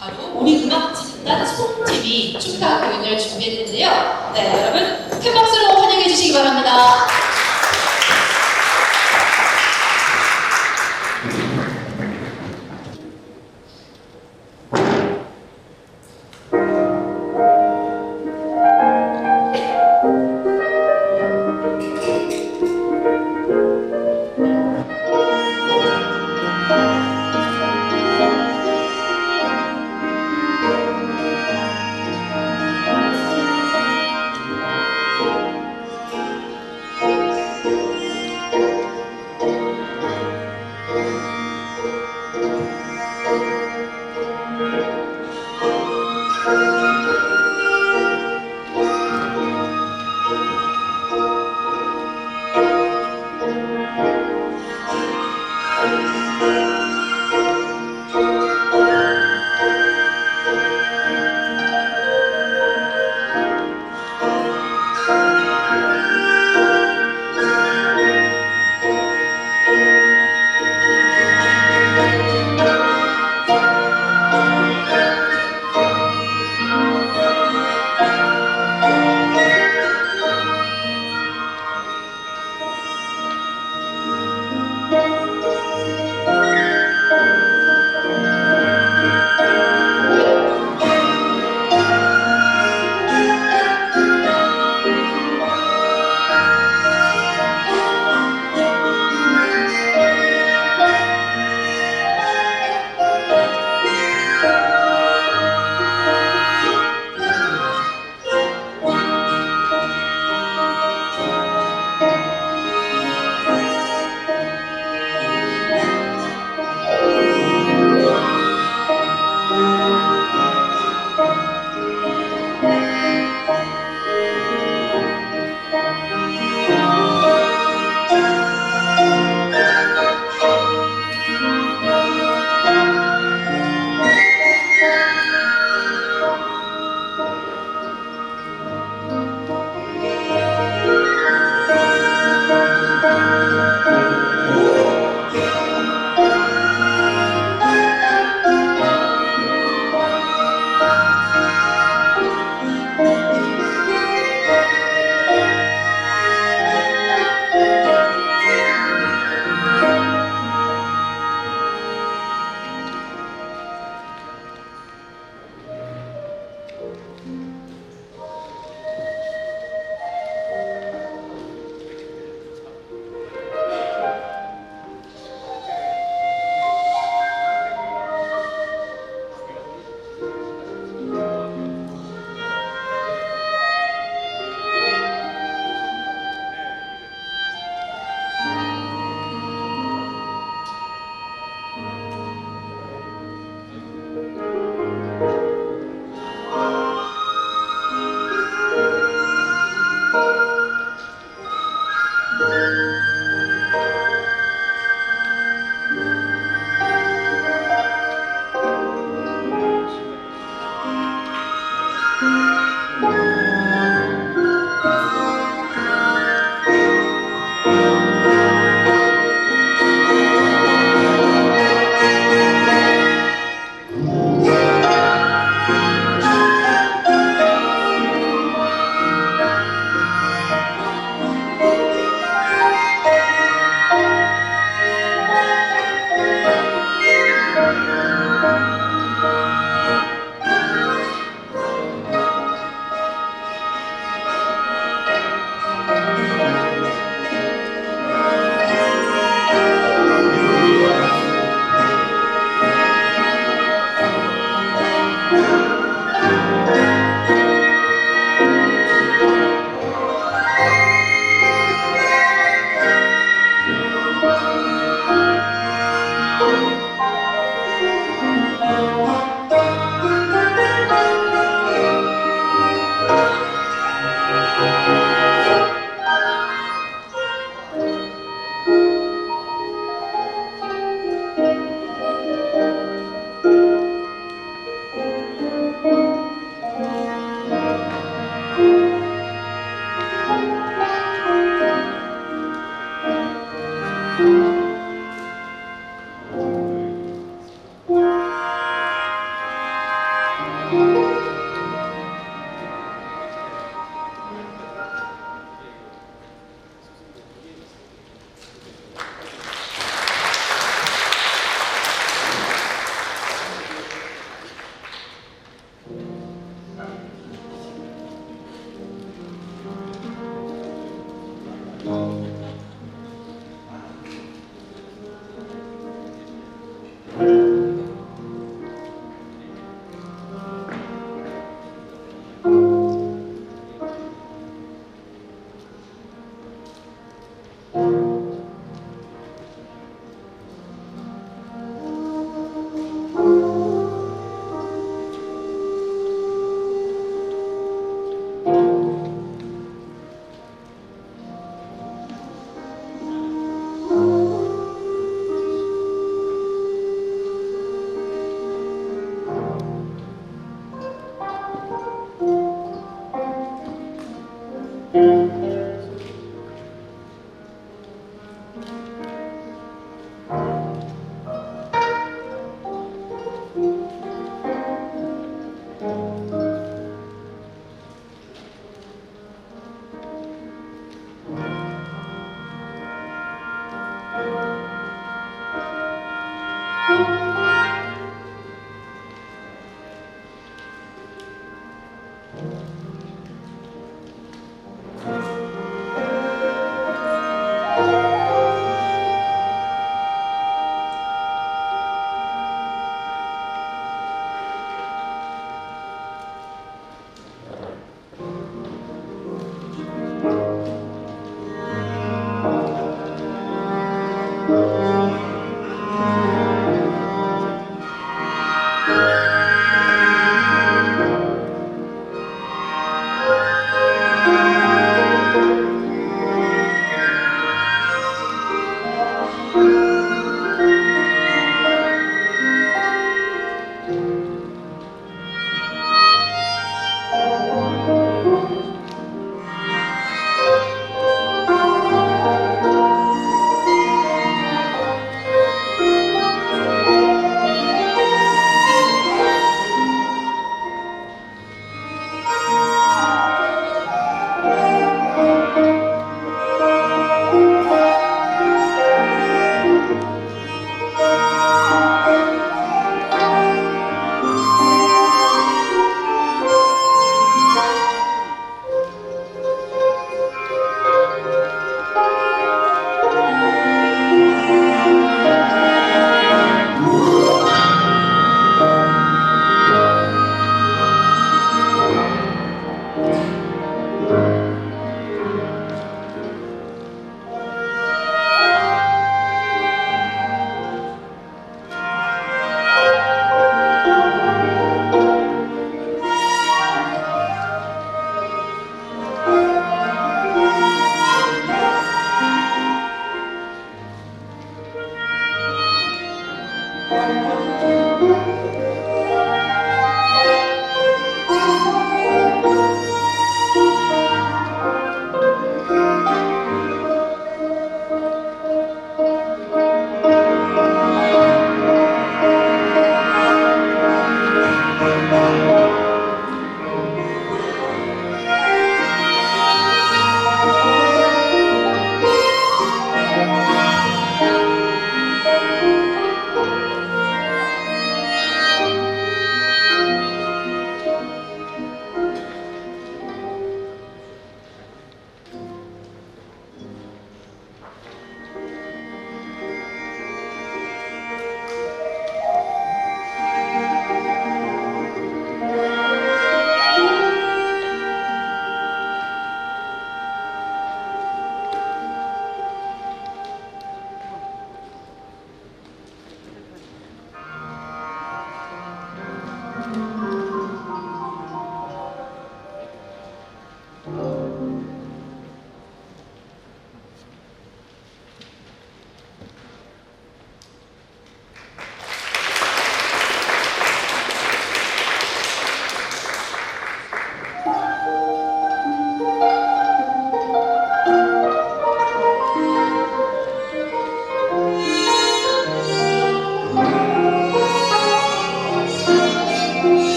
바로 우리 음악 집단 소음TV 축하 공연을 준비했는데요. 네, 여러분 큰 박수로 환영해 주시기 바랍니다.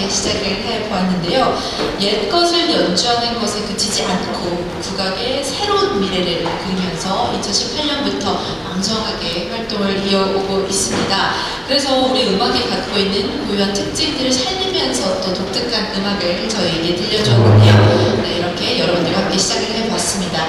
함께 시작을 해보았는데요. 옛 것을 연주하는 것에 그치지 않고 국악의 새로운 미래를 그리면서 2018년부터 왕성하게 활동을 이어오고 있습니다. 그래서 우리 음악이 갖고 있는 고유한 특징들을 살리면서 또 독특한 음악을 저희에게 들려줬는데요. 네, 이렇게 여러분들과 함께 시작을 해보았습니다.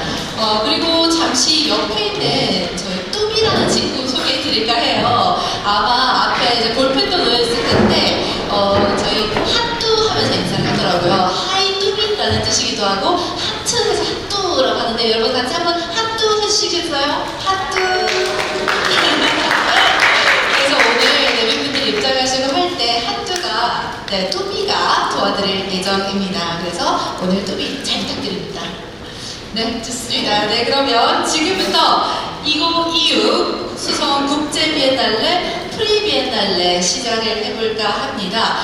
그리고 잠시 옆에 있는 저희 뚜비라는 친구 소개해 드릴까 해요. 아마 앞에 이제 볼펜도 놓여있을 텐데, 저희 핫뚜 하면서 인사를 하더라고요. 하이 뚜비라는 뜻이기도 하고, 하트에서 핫뚜라고 하는데, 여러분 같이 한번 핫뚜 해주시겠어요? 핫뚜! 그래서 오늘 내빈분들 입장하시고 할 때 핫뚜가, 네, 뚜비가 도와드릴 예정입니다. 그래서 오늘 뚜비 잘 부탁드립니다. 네, 좋습니다. 네, 그러면 지금부터 2026 수성 국제 비엔날레 프리 비엔날레 시작을 해볼까 합니다.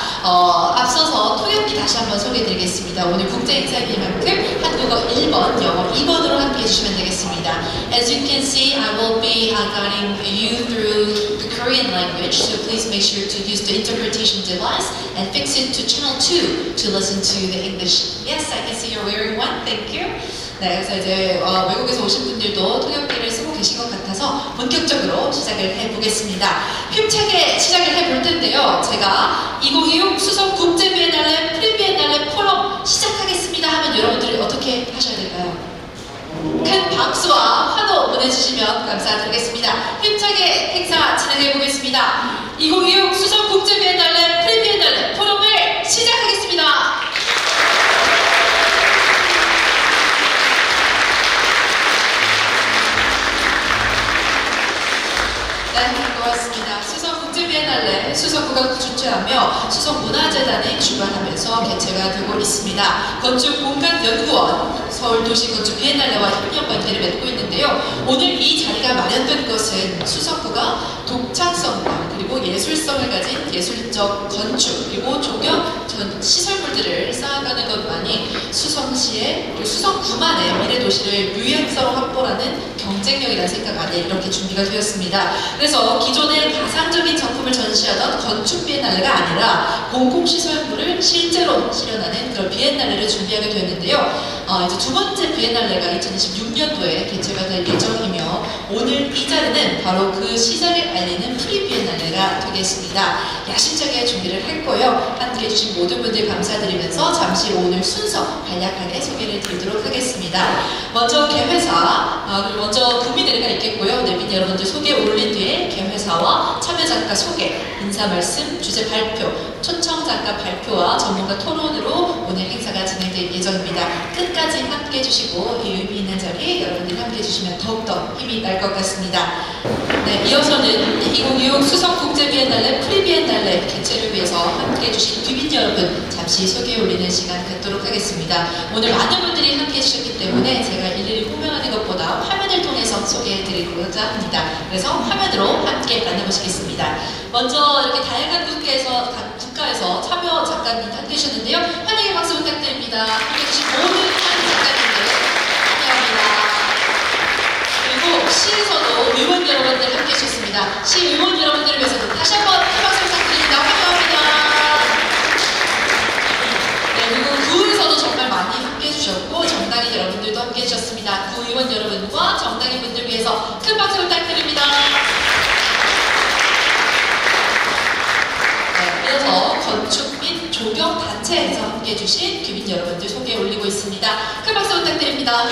앞서서 통역기 다시 한번 소개해드리겠습니다. 오늘 국제 인사이니만큼 한국어 1번, 영어 2번으로 함께 해주시면 되겠습니다. As you can see, I will be guiding you through the Korean language, so please make sure to use the interpretation device and fix it to channel 2 to listen to the English. Yes, I can see you're wearing one. Thank you. 네, 그래서 이제 외국에서 오신 분들도 통역기를 쓰고 계신 것 같아서 본격적으로 시작을 해보겠습니다. 힘차게 시작을 해볼 텐데요. 제가 2026 수성 국제 비엔날레 프리 비엔날레 포럼 시작하겠습니다 하면 여러분들이 어떻게 하셔야 될까요? 큰 박수와 환호 보내주시면 감사드리겠습니다. 힘차게 행사 진행해 보겠습니다. 2026 수성 국제 비엔날레 프리 비엔날레 포럼을 시작하겠습니다. 네, 고맙습니다. 수성 국제 비엔날레 수성 국악도 주최하며 수성 문화재단이 주관하면서 개최가 되고 있습니다. 건축공간연구원 서울도시건축 비엔날레와 협력 관계를 맺고 있는데요. 오늘 이 자리가 마련된 것은 수성구가 독창성과 그리고 예술성을 가진 예술적 건축 그리고 조경 전 시설물들을 쌓아가는 것만이 수성시의 수성구만의 미래도시를 유연성 확보라는 경쟁력이라는 생각 안에 이렇게 준비가 되었습니다. 그래서 기존의 가상적인 작품을 전시하던 건축 비엔날레가 아니라 공공시설물을 실제로 실현하는 그런 비엔날레를 준비하게 되었는데요. 이제 두 번째 비엔날레가 2026년도에 개최가 될 예정이며 오늘 이 자리는 바로 그 시작을 알리는 프리 비엔날레가 되겠습니다. 야심차게 준비를 했고요. 함께 해주신 모든 분들 감사드리면서 잠시 오늘 순서 간략하게 소개를 드리도록 하겠습니다. 먼저 개회사, 그리고 먼저 구미대회가 있겠고요. 내빈 여러분들 소개 올린 뒤에 개회사와 참여작가 소개, 인사 말씀, 주제 발표, 초청 작가 발표와 전문가 토론으로 오늘 행사가 진행될 예정입니다. 끝까지 함께 해주시고 이 의미 있는 자리 여러분들이 함께 해주시면 더욱더 힘이 날 것 같습니다. 네, 이어서는 2026 수성 국제 비엔날레 프리 비엔날레 개최를 위해서 함께 해주신 귀빈 여러분 잠시 소개해 올리는 시간 갖도록 하겠습니다. 오늘 많은 분들이 함께 해주셨기 때문에 제가 일일이 호명하는 것보다 화면을 통해서 소개해 드리고자 합니다. 그래서 화면으로 함께 만나보시겠습니다. 먼저 이렇게 다양한 국가에서 참여 작가님 함께 해주셨는데요. 환영의 박수 부탁드립니다. 함께 해주신 모든 작가님들 환영합니다. 그리고 시에서도 의원 여러분들 함께 해주셨습니다. 시 의원 여러분들을 위해서도 다시 한번 큰 박수 부탁드립니다. 환영합니다. 네, 그리고 구에서도 정말 많이 함께 해주셨고 정당인 여러분들도 함께 해주셨습니다. 구 의원 여러분과 정당인 분들 위해서 큰 박수 부탁드립니다. 네, 이어서 건축 및 조경 단체에서 함께 해주신 귀빈 여러분들 소개 올리고 있습니다. 큰 박수 부탁드립니다.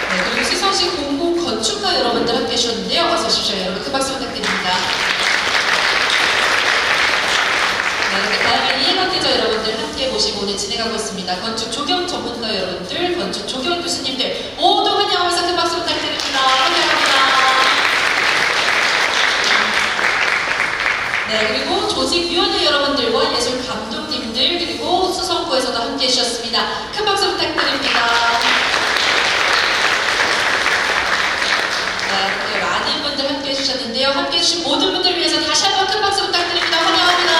네, 그리고 수성시 공공건축가 여러분들 함께 해주셨는데요. 어서 오십시오. 여러분 큰 박수 부탁드립니다. 네, 다음에 이해관계자 여러분들 함께 모시고 오늘 진행하고 있습니다. 건축 조경 전문가 여러분들, 건축 조경 교수님들 모두 환영하면서 큰 박수 부탁드립니다. 환영합니다. 네, 그리고 조직위원회 여러분들과 예술 감독님들 그리고 수성구에서도 함께 해주셨습니다. 큰 박수 부탁드립니다. 네, 많은 분들 함께 해주셨는데요. 함께 해주신 모든 분들 위해서 다시 한번 큰 박수 부탁드립니다. 환영합니다.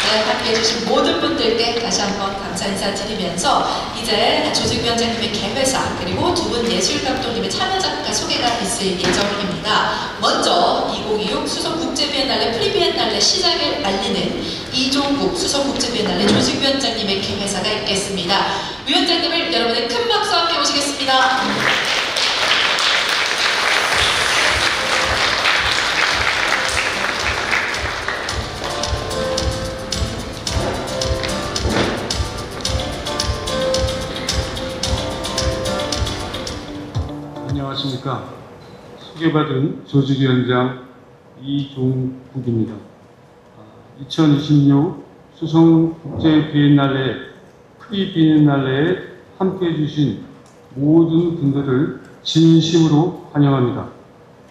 네, 함께 해주신 모든 분들께 다시 한번 감사드립니다. 감사 인사 드리면서 이제 조직위원장님의 개회사 그리고 두 분 예술감독님의 참여작가 소개가 있을 예정입니다. 먼저 2026 수성국제비엔날레 프리비엔날레 시작을 알리는 이종국 수성국제비엔날레 조직위원장님의 개회사가 있겠습니다. 위원장님을 여러분의 큰 박수와 함께 모시겠습니다. 안녕하십니까. 소개받은 조직위원장 이종국입니다. 2026 수성국제비엔날레 프리비엔날레에 함께해 주신 모든 분들을 진심으로 환영합니다.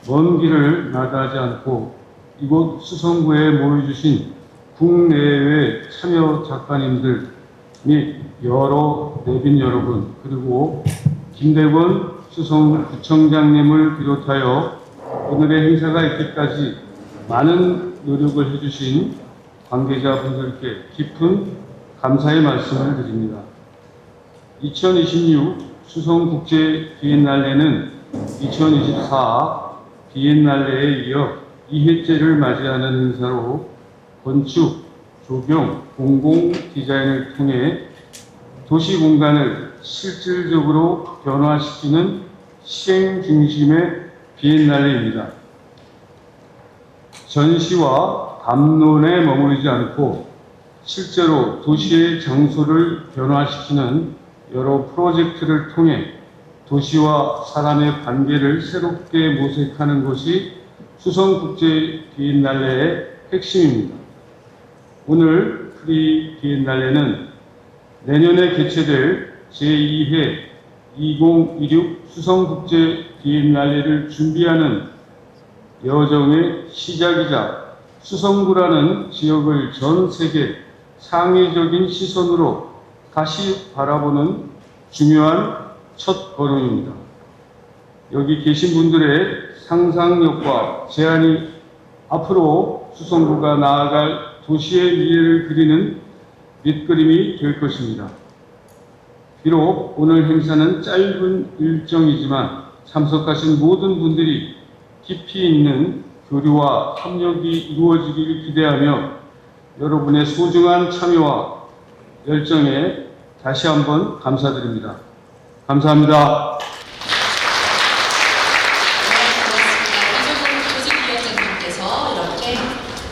먼 길을 마다하지 않고 이곳 수성구에 모여주신 국내외 참여 작가님들 및 여러 내빈 여러분, 그리고 김대권 수성구청장님을 비롯하여 오늘의 행사가 있기까지 많은 노력을 해주신 관계자분들께 깊은 감사의 말씀을 드립니다. 2026 수성국제비엔날레는 2024 비엔날레에 이어 2회째를 맞이하는 행사로 건축, 조경, 공공 디자인을 통해 도시 공간을 실질적으로 변화시키는 시행 중심의 비엔날레입니다. 전시와 담론에 머무르지 않고 실제로 도시의 장소를 변화시키는 여러 프로젝트를 통해 도시와 사람의 관계를 새롭게 모색하는 것이 수성국제비엔날레의 핵심입니다. 오늘 프리비엔날레는 내년에 개최될 제2회 2026 수성국제비엔날레를 준비하는 여정의 시작이자 수성구라는 지역을 전 세계 상위적인 시선으로 다시 바라보는 중요한 첫 걸음입니다. 여기 계신 분들의 상상력과 제안이 앞으로 수성구가 나아갈 도시의 미래를 그리는 밑그림이 될 것입니다. 비록 오늘 행사는 짧은 일정이지만 참석하신 모든 분들이 깊이 있는 교류와 협력이 이루어지기를 기대하며 여러분의 소중한 참여와 열정에 다시 한번 감사드립니다. 감사합니다. 이종국 조직위원장님께서 이렇게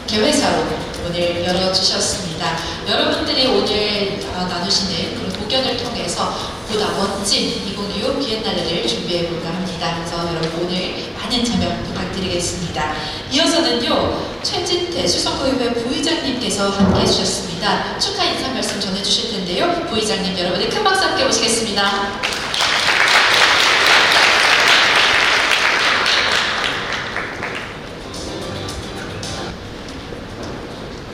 개회사로 문을 열어주셨습니다. 여러분들이 오늘 나누시는 그런 도견을 통해서 보다 멋진 2026 비엔날레를 준비해볼까 합니다. 그래서 여러분 오늘 많은 참여 부탁드리겠습니다. 이어서는요, 최진태 수성구의회 부의장님께서 함께 해주셨습니다. 축하 인사 말씀 전해주실 텐데요. 부의장님 여러분의 큰 박수 함께 모시겠습니다.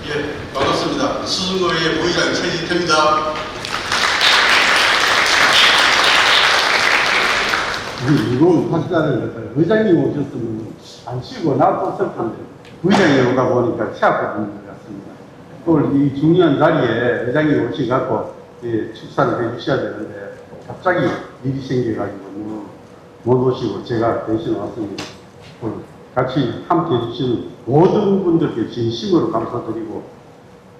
예, 반갑습니다. 수성구의회 부의장 최진태입니다. 이거 박사를 의장님 오셨으면 안 치고 나왔을 텐데 부의장이 오다 보니까 치아받는 것 같습니다. 또 이 중요한 자리에 의장님 오셔갖고 축사를 해주셔야 되는데 갑자기 일이 생겨가지고 못 오시고 제가 대신 왔습니다. 같이 함께 해주신 모든 분들께 진심으로 감사드리고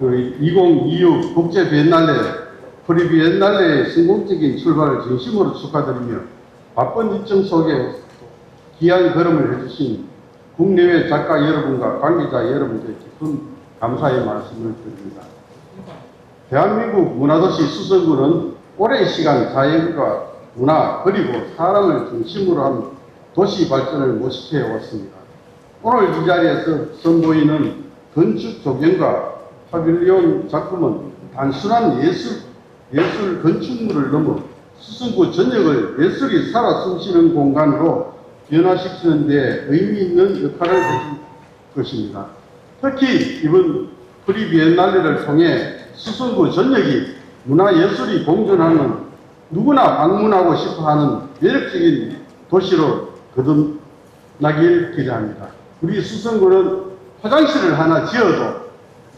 2026 국제비엔날레 프리비엔날레의 성공적인 출발을 진심으로 축하드리며 바쁜 일정 속에 귀한 걸음을 해주신 국내외 작가 여러분과 관계자 여러분께 깊은 감사의 말씀을 드립니다. 대한민국 문화도시 수성구는 오랜 시간 자연과 문화 그리고 사람을 중심으로 한 도시 발전을 모색해 왔습니다. 오늘 이 자리에서 선보이는 건축 조경과 파빌리온 작품은 단순한 예술 건축물을 넘어 수성구 전역을 예술이 살아 숨쉬는 공간으로 변화시키는 데 의미 있는 역할을 해줄 것입니다. 특히 이번 프리비엔날레를 통해 수성구 전역이 문화예술이 공존하는 누구나 방문하고 싶어하는 매력적인 도시로 거듭나길 기대합니다. 우리 수성구는 화장실을 하나 지어도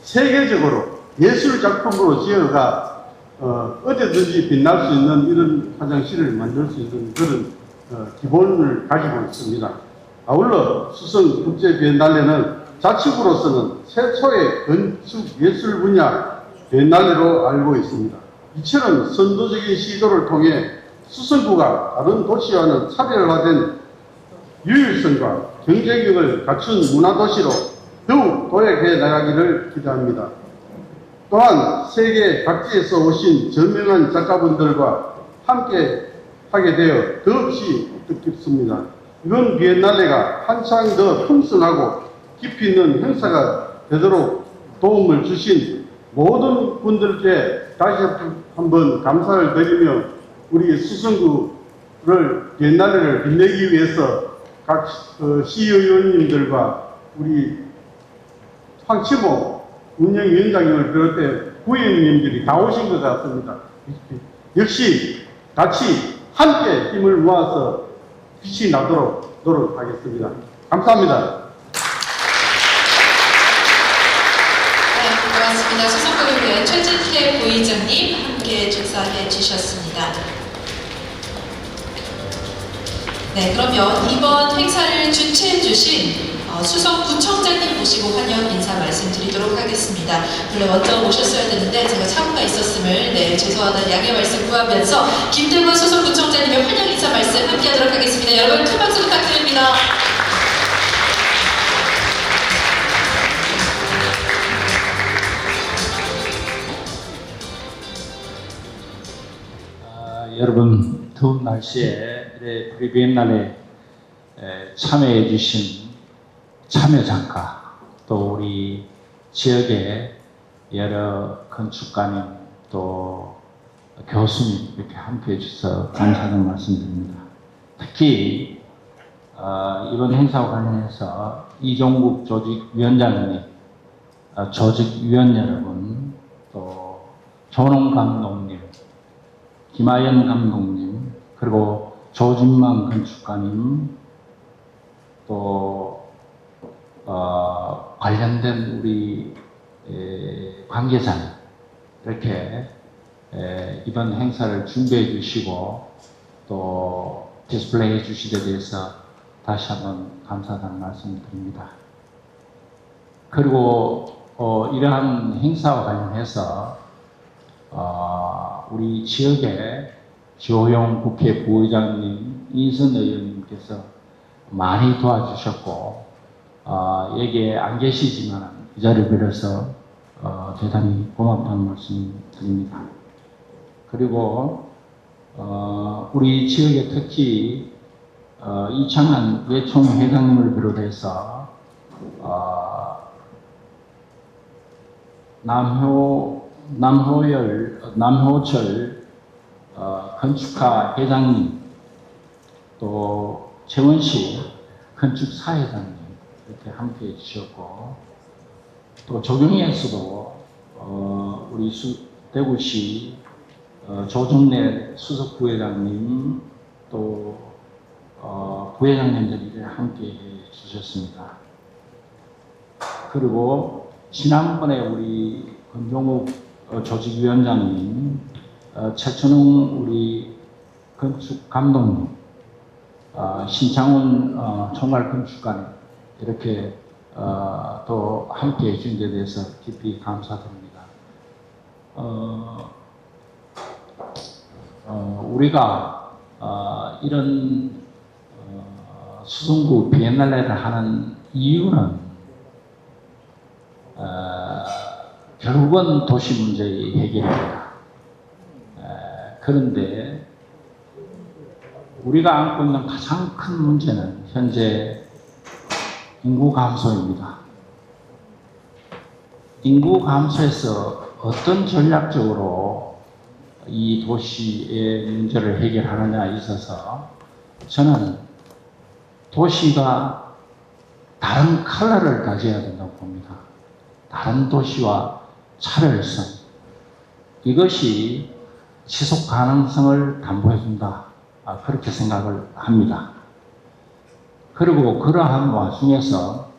세계적으로 예술 작품으로 지어가 어디든지 빛날 수 있는 이런 화장실을 만들 수 있는 그런 기본을 가지고 있습니다. 아울러 수성 국제 비엔날레는 자치구로서는 최초의 건축 예술 분야 비엔날레로 알고 있습니다. 이처럼 선도적인 시도를 통해 수성구가 다른 도시와는 차별화된 유일성과 경쟁력을 갖춘 문화도시로 더욱 도약해 나가기를 기대합니다. 또한 세계 각지에서 오신 저명한 작가분들과 함께 하게 되어 더없이 뜻깊습니다. 이번 비엔날레가 한창 더 풍성하고 깊이 있는 행사가 되도록 도움을 주신 모든 분들께 다시 한번 감사를 드리며 우리 수성구를 비엔날레를 빛내기 위해서 각 시의원님들과 우리 황치모 운영위원장님을 비롯해 부위원님들이 다 오신 것 같습니다. 역시 같이 함께 힘을 모아서 빛이 나도록 노력하겠습니다. 감사합니다. 네, 고맙습니다. 수성구의회 최진태 부의장님 함께 축사해 주셨습니다. 네, 그러면 이번 행사를 주최해 주신 수성구청장님 모시고 환영 인사 말씀드리도록 하겠습니다. 원래 먼저 모셨어야 되는데 제가 착오가 있었음을 죄송하다는 양해 말씀 구하면서 김대건 수성구청장님의 환영 인사 말씀 함께하도록 하겠습니다. 여러분 큰 박수 부탁드립니다. 여러분 더운 날씨에 우리 비엔날레 참여해 주신 참여작가 또 우리 지역의 여러 건축가님 또 교수님 이렇게 함께해 주셔서 감사하다는 말씀드립니다. 특히 이번 행사와 관련해서 이종국 조직위원장님, 조직위원 여러분, 또 조농 감독님, 김하연 감독님, 그리고 조진만 건축가님, 또 관련된 우리 관계자님 이렇게 이번 행사를 준비해 주시고 또 디스플레이 해 주시게 돼서 다시 한번 감사하다는 말씀을 드립니다. 그리고 이러한 행사와 관련해서 우리 지역의 조용 국회 부의장님, 이선 의원님께서 많이 도와주셨고 여기에 안 계시지만 이 자리를 빌어서 대단히 고맙다는 말씀 드립니다. 그리고 우리 지역에 특히 이창한 예총회장님을 비롯해서 남호철 건축가 회장님, 또 최원식 건축사회장님 이렇게 함께 해주셨고, 또 조경에서도 우리 대구시 조준래 수석부회장님, 또 부회장님들이 함께 해주셨습니다. 그리고 지난번에 우리 권종욱 조직위원장님, 최춘웅 우리 건축감독님, 신창훈 총괄건축관님 이렇게 또 함께 해준 데 대해서 깊이 감사드립니다. 우리가 이런 수성구 비엔날레를 하는 이유는 결국은 도시 문제의 해결입니다. 그런데 우리가 안고 있는 가장 큰 문제는 현재 인구 감소입니다. 인구 감소에서 어떤 전략적으로 이 도시의 문제를 해결하느냐에 있어서 저는 도시가 다른 컬러를 가져야 된다고 봅니다. 다른 도시와 차별성, 이것이 지속 가능성을 담보해준다, 그렇게 생각을 합니다. 그리고 그러한 와중에서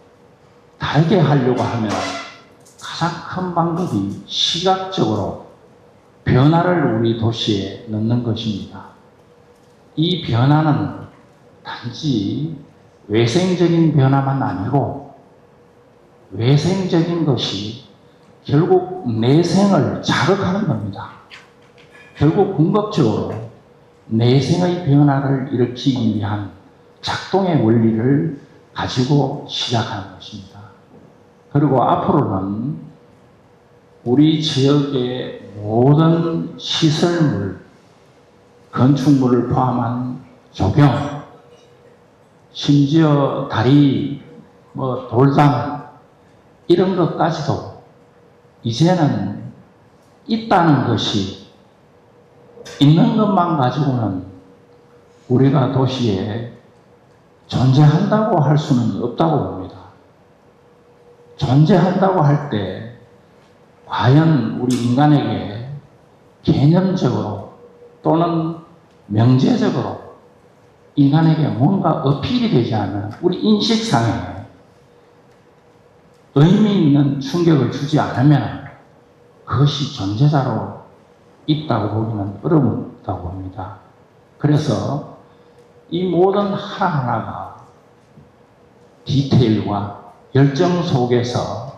다르게 하려고 하면 가장 큰 방법이 시각적으로 변화를 우리 도시에 넣는 것입니다. 이 변화는 단지 외생적인 변화만 아니고 외생적인 것이 결국 내생을 자극하는 겁니다. 결국 궁극적으로 내생의 변화를 일으키기 위한 작동의 원리를 가지고 시작하는 것입니다. 그리고 앞으로는 우리 지역의 모든 시설물, 건축물을 포함한 조경, 심지어 다리, 돌담 이런 것까지도 이제는 있다는 것이 있는 것만 가지고는 우리가 도시에 존재한다고 할 수는 없다고 봅니다. 존재한다고 할 때 과연 우리 인간에게 개념적으로 또는 명제적으로 인간에게 뭔가 어필이 되지 않는 우리 인식상에 의미 있는 충격을 주지 않으면 그것이 존재자로 있다고 보기는 어렵다고 봅니다. 그래서 이 모든 하나하나가 디테일과 열정 속에서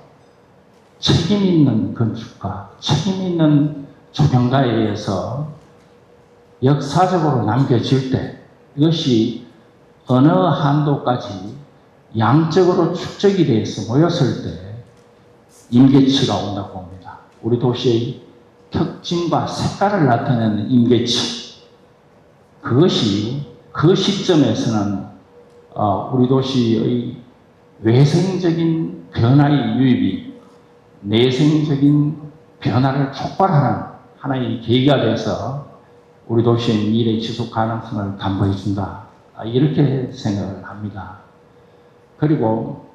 책임 있는 건축가, 책임 있는 조경가에 의해서 역사적으로 남겨질 때 이것이 어느 한도까지 양적으로 축적이 돼서 모였을 때 임계치가 온다고 봅니다. 우리 도시의 특징과 색깔을 나타내는 임계치. 그것이 그 시점에서는 우리 도시의 외생적인 변화의 유입이 내생적인 변화를 촉발하는 하나의 계기가 돼서 우리 도시의 미래 지속 가능성을 담보해 준다. 이렇게 생각을 합니다. 그리고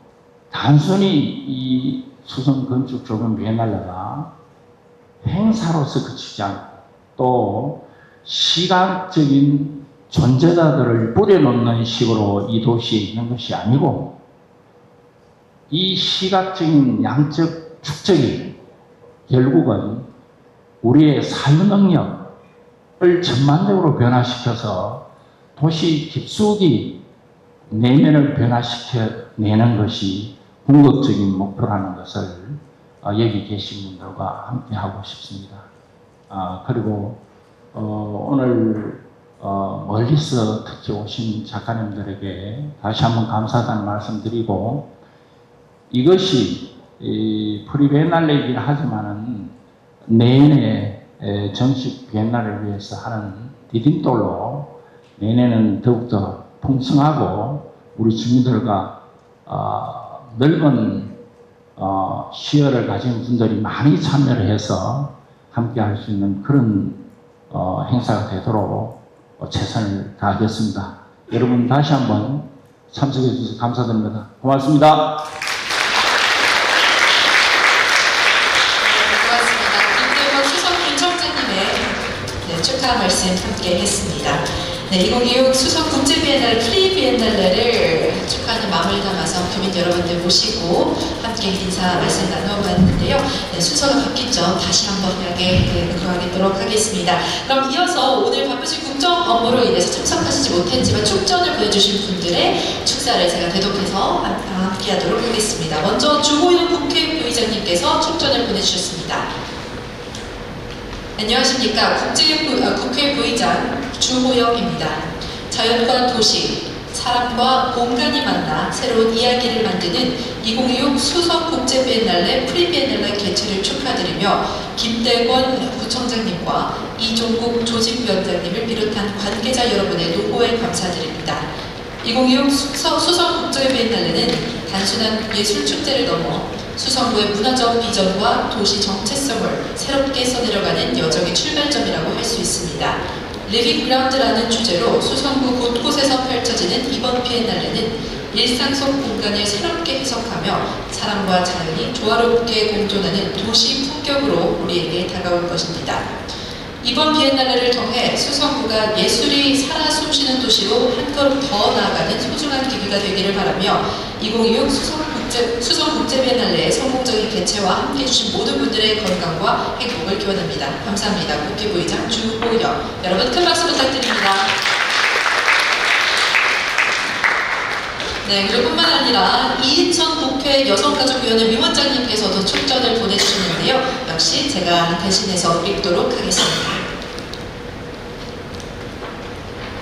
단순히 이 수성 건축 조경 비엔날레가 행사로서 그치지 않고 또 시각적인 존재자들을 뿌려놓는 식으로 이 도시에 있는 것이 아니고 이 시각적인 양적 축적이 결국은 우리의 사유 능력을 전반적으로 변화시켜서 도시 깊숙이 내면을 변화시켜내는 것이 궁극적인 목표라는 것을 여기 계신 분들과 함께 하고 싶습니다. 그리고 오늘 멀리서 특히 오신 작가님들에게 다시 한번 감사하다는 말씀 드리고 이것이 프리비엔날레이긴 하지만은 내년에 정식 비엔날레를 위해서 하는 디딤돌로 내년에는 더욱더 풍성하고 우리 주민들과 넓은 시야를 가진 분들이 많이 참여를 해서 함께 할 수 있는 그런 행사가 되도록 최선을 다하겠습니다. 여러분 다시 한번 참석해 주셔서 감사드립니다. 고맙습니다. 고맙습니다. 김대건 수석군청장님의 축하 말씀 함께 했습니다. 2026 수성 국제 비엔날레 프리 비엔날레를 축하하는 마음을 담아서 교민 여러분들 모시고 함께 인사 말씀 나눠봤는데요. 순서가 바뀌죠. 다시 한번 이야기에 들어가도록 하겠습니다. 그럼 이어서 오늘 바쁘신 국정 업무로 인해서 참석하시지 못했지만 축전을 보내주신 분들의 축사를 제가 대독해서 함께 하도록 하겠습니다. 먼저 주호영 국회부의장님께서 축전을 보내주셨습니다. 안녕하십니까. 국회 부의장 주호영입니다. 자연과 도시, 사람과 공간이 만나 새로운 이야기를 만드는 2026 수성 국제 비엔날레 프리 비엔날레 개최를 축하드리며 김대권 구청장님과 이종국 조직위원장님을 비롯한 관계자 여러분의 노고에 감사드립니다. 2026 수성 국제 비엔날레는 단순한 예술 축제를 넘어 수성구의 문화적 비전과 도시 정체성을 새롭게 써내려가는 여정의 출발점이라고 할 수 있습니다. 리빙 그라운드라는 주제로 수성구 곳곳에서 펼쳐지는 이번 비엔날레는 일상 속 공간을 새롭게 해석하며 사람과 자연이 조화롭게 공존하는 도시 풍경으로 우리에게 다가올 것입니다. 이번 비엔날레를 통해 수성구가 예술이 살아 숨쉬는 도시로 한 걸음 더 나아가는 소중한 기회가 되기를 바라며 2026 수성 수성 국제 비엔날레의 성공적인 개최와 함께해 주신 모든 분들의 건강과 행복을 기원합니다. 감사합니다. 국회 부의장 주호영. 여러분 큰 박수 부탁드립니다. 네, 그리고 뿐만 아니라 이인천 국회 여성가족위원회 위원장님께서도 촉전을 보내주셨는데요. 역시 제가 대신해서 읽도록 하겠습니다.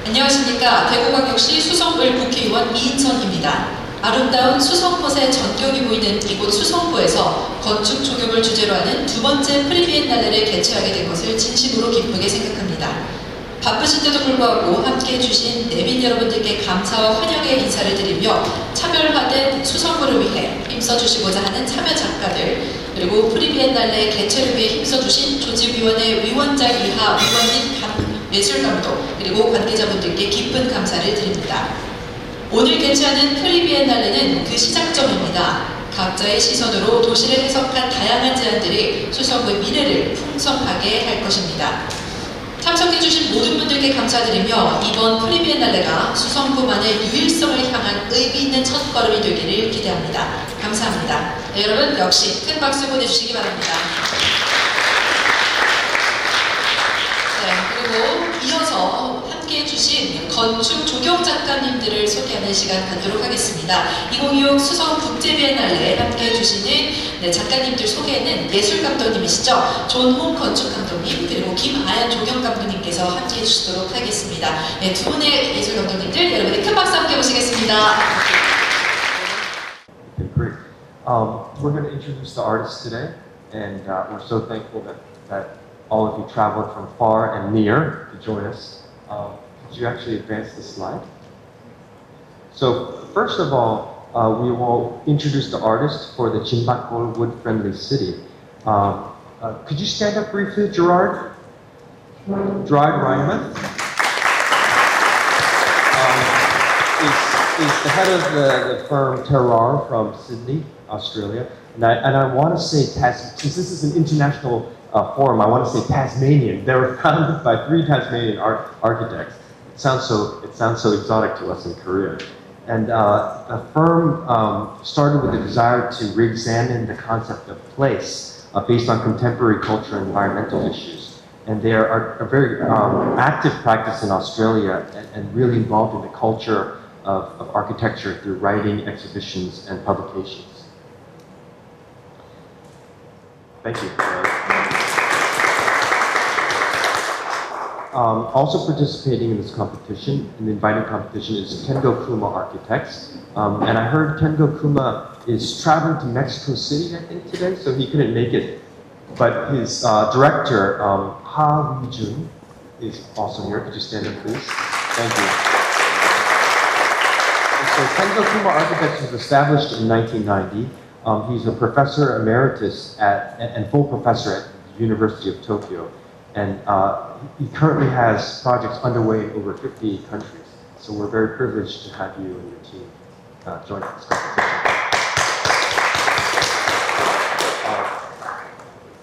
안녕하십니까. 대구광역시 수성을 국회의원 이인천입니다. 아름다운 수성못의 전경이 보이는 이곳 수성구에서 건축 조경을 주제로 하는 두 번째 프리비엔날레를 개최하게 된 것을 진심으로 기쁘게 생각합니다. 바쁘신데도 불구하고 함께해 주신 내빈 여러분들께 감사와 환영의 인사를 드리며 차별화된 수성구를 위해 힘써주시고자 하는 참여 작가들, 그리고 프리비엔날레 개최를 위해 힘써주신 조직위원회 위원장 이하 위원님, 예술감독, 그리고 관계자분들께 깊은 감사를 드립니다. 오늘 개최하는 프리비엔날레는 그 시작점입니다. 각자의 시선으로 도시를 해석한 다양한 제안들이 수성구의 미래를 풍성하게 할 것입니다. 참석해주신 모든 분들께 감사드리며 이번 프리비엔날레가 수성구만의 유일성을 향한 의미 있는 첫걸음이 되기를 기대합니다. 감사합니다. 네, 여러분 역시 큰 박수 보내주시기 바랍니다. 네, 그리고 이어서 함께해 주신 건축 조경 작가님들을 소개하는 시간 갖도록 하겠습니다. 2026 수성 국제 비엔날레 함께해 주시는 작가님들 소개는 예술 감독님이시죠. 존홍 건축 감독님, 그리고 김아연 조경 감독님께서 함께해 주시도록 하겠습니다. 네, 두 분의 예술 감독님들 여러분의 큰 박수 함께 보시겠습니다. Okay, great. We're going to introduce the artists today, and we're so thankful that all of you traveled from far and near to join us. Could you actually advance the slide? So, first of all, we will introduce the artist for the Jimbakgol Wood-Friendly City. Could you stand up briefly, Gerard? Gerard Reinmuth is the head of the firm Terrar from Sydney, Australia. And I want to say, since this is an international forum, I want to say Tasmanian. They were founded by 3 Tasmanian architects. It sounds so exotic to us in Korea. And the firm started with a desire to re-examine the concept of place based on contemporary culture and environmental issues. And they are a very active practice in Australia and really involved in the culture of architecture through writing, exhibitions, and publications. Thank you. Also participating in this competition, in the invited competition, is Kengo Kuma Architects. And I heard Kengo Kuma is traveling to Mexico City, I think, today, so he couldn't make it. But his director, Ha Wee-jun, is also here. Could you stand up, please? Thank you. So Kengo Kuma Architects was established in 1990. He's a professor emeritus and full professor at the University of Tokyo. And he currently has projects underway in over 50 countries. So we're very privileged to have you and your team join this competition.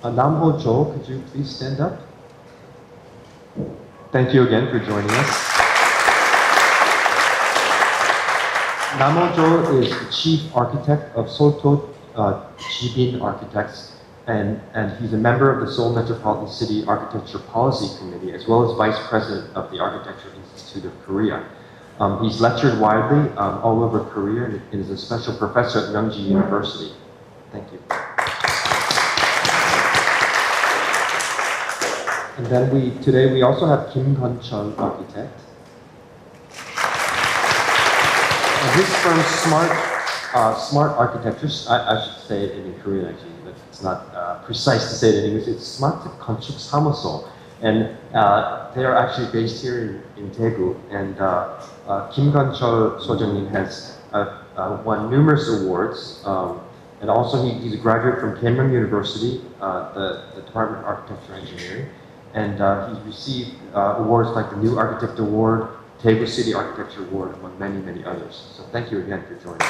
Namho Jo, could you please stand up? Thank you again for joining us. Namho Jo is the chief architect of Soto Jibin Architects, and he's a member of the Seoul Metropolitan City Architecture Policy Committee, as well as vice president of the Architecture Institute of Korea. He's lectured widely all over Korea and is a special professor at Youngji University. Thank you. And then today we also have Kim Gun-chul, architect. And his firm, Smart Architecture, I should say it in Korean actually, but it's not precise to say it in English. It's Smart Konchuk Samuso. And they are actually based here in Daegu. And Kim Gun-chul Sojungin has won numerous awards. And also he's a graduate from Keimyung University, the Department of Architecture and Engineering. And he's received awards like the New Architect Award, Daegu City Architecture Award, among many, many others. So thank you again for joining us.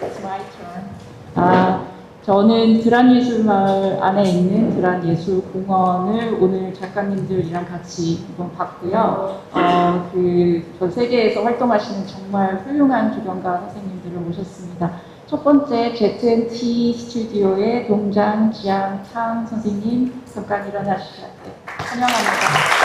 It's my turn. 저는 드란예술마을 안에 있는 드란예술공원을 오늘 작가님들이랑 같이 이번 봤고요. 전 세계에서 활동하시는 정말 훌륭한 조경가 선생님들을 모셨습니다. 첫 번째 ZNT 스튜디오의 동장 지양창 선생님 잠깐 일어나주셔야 돼요. 환영합니다.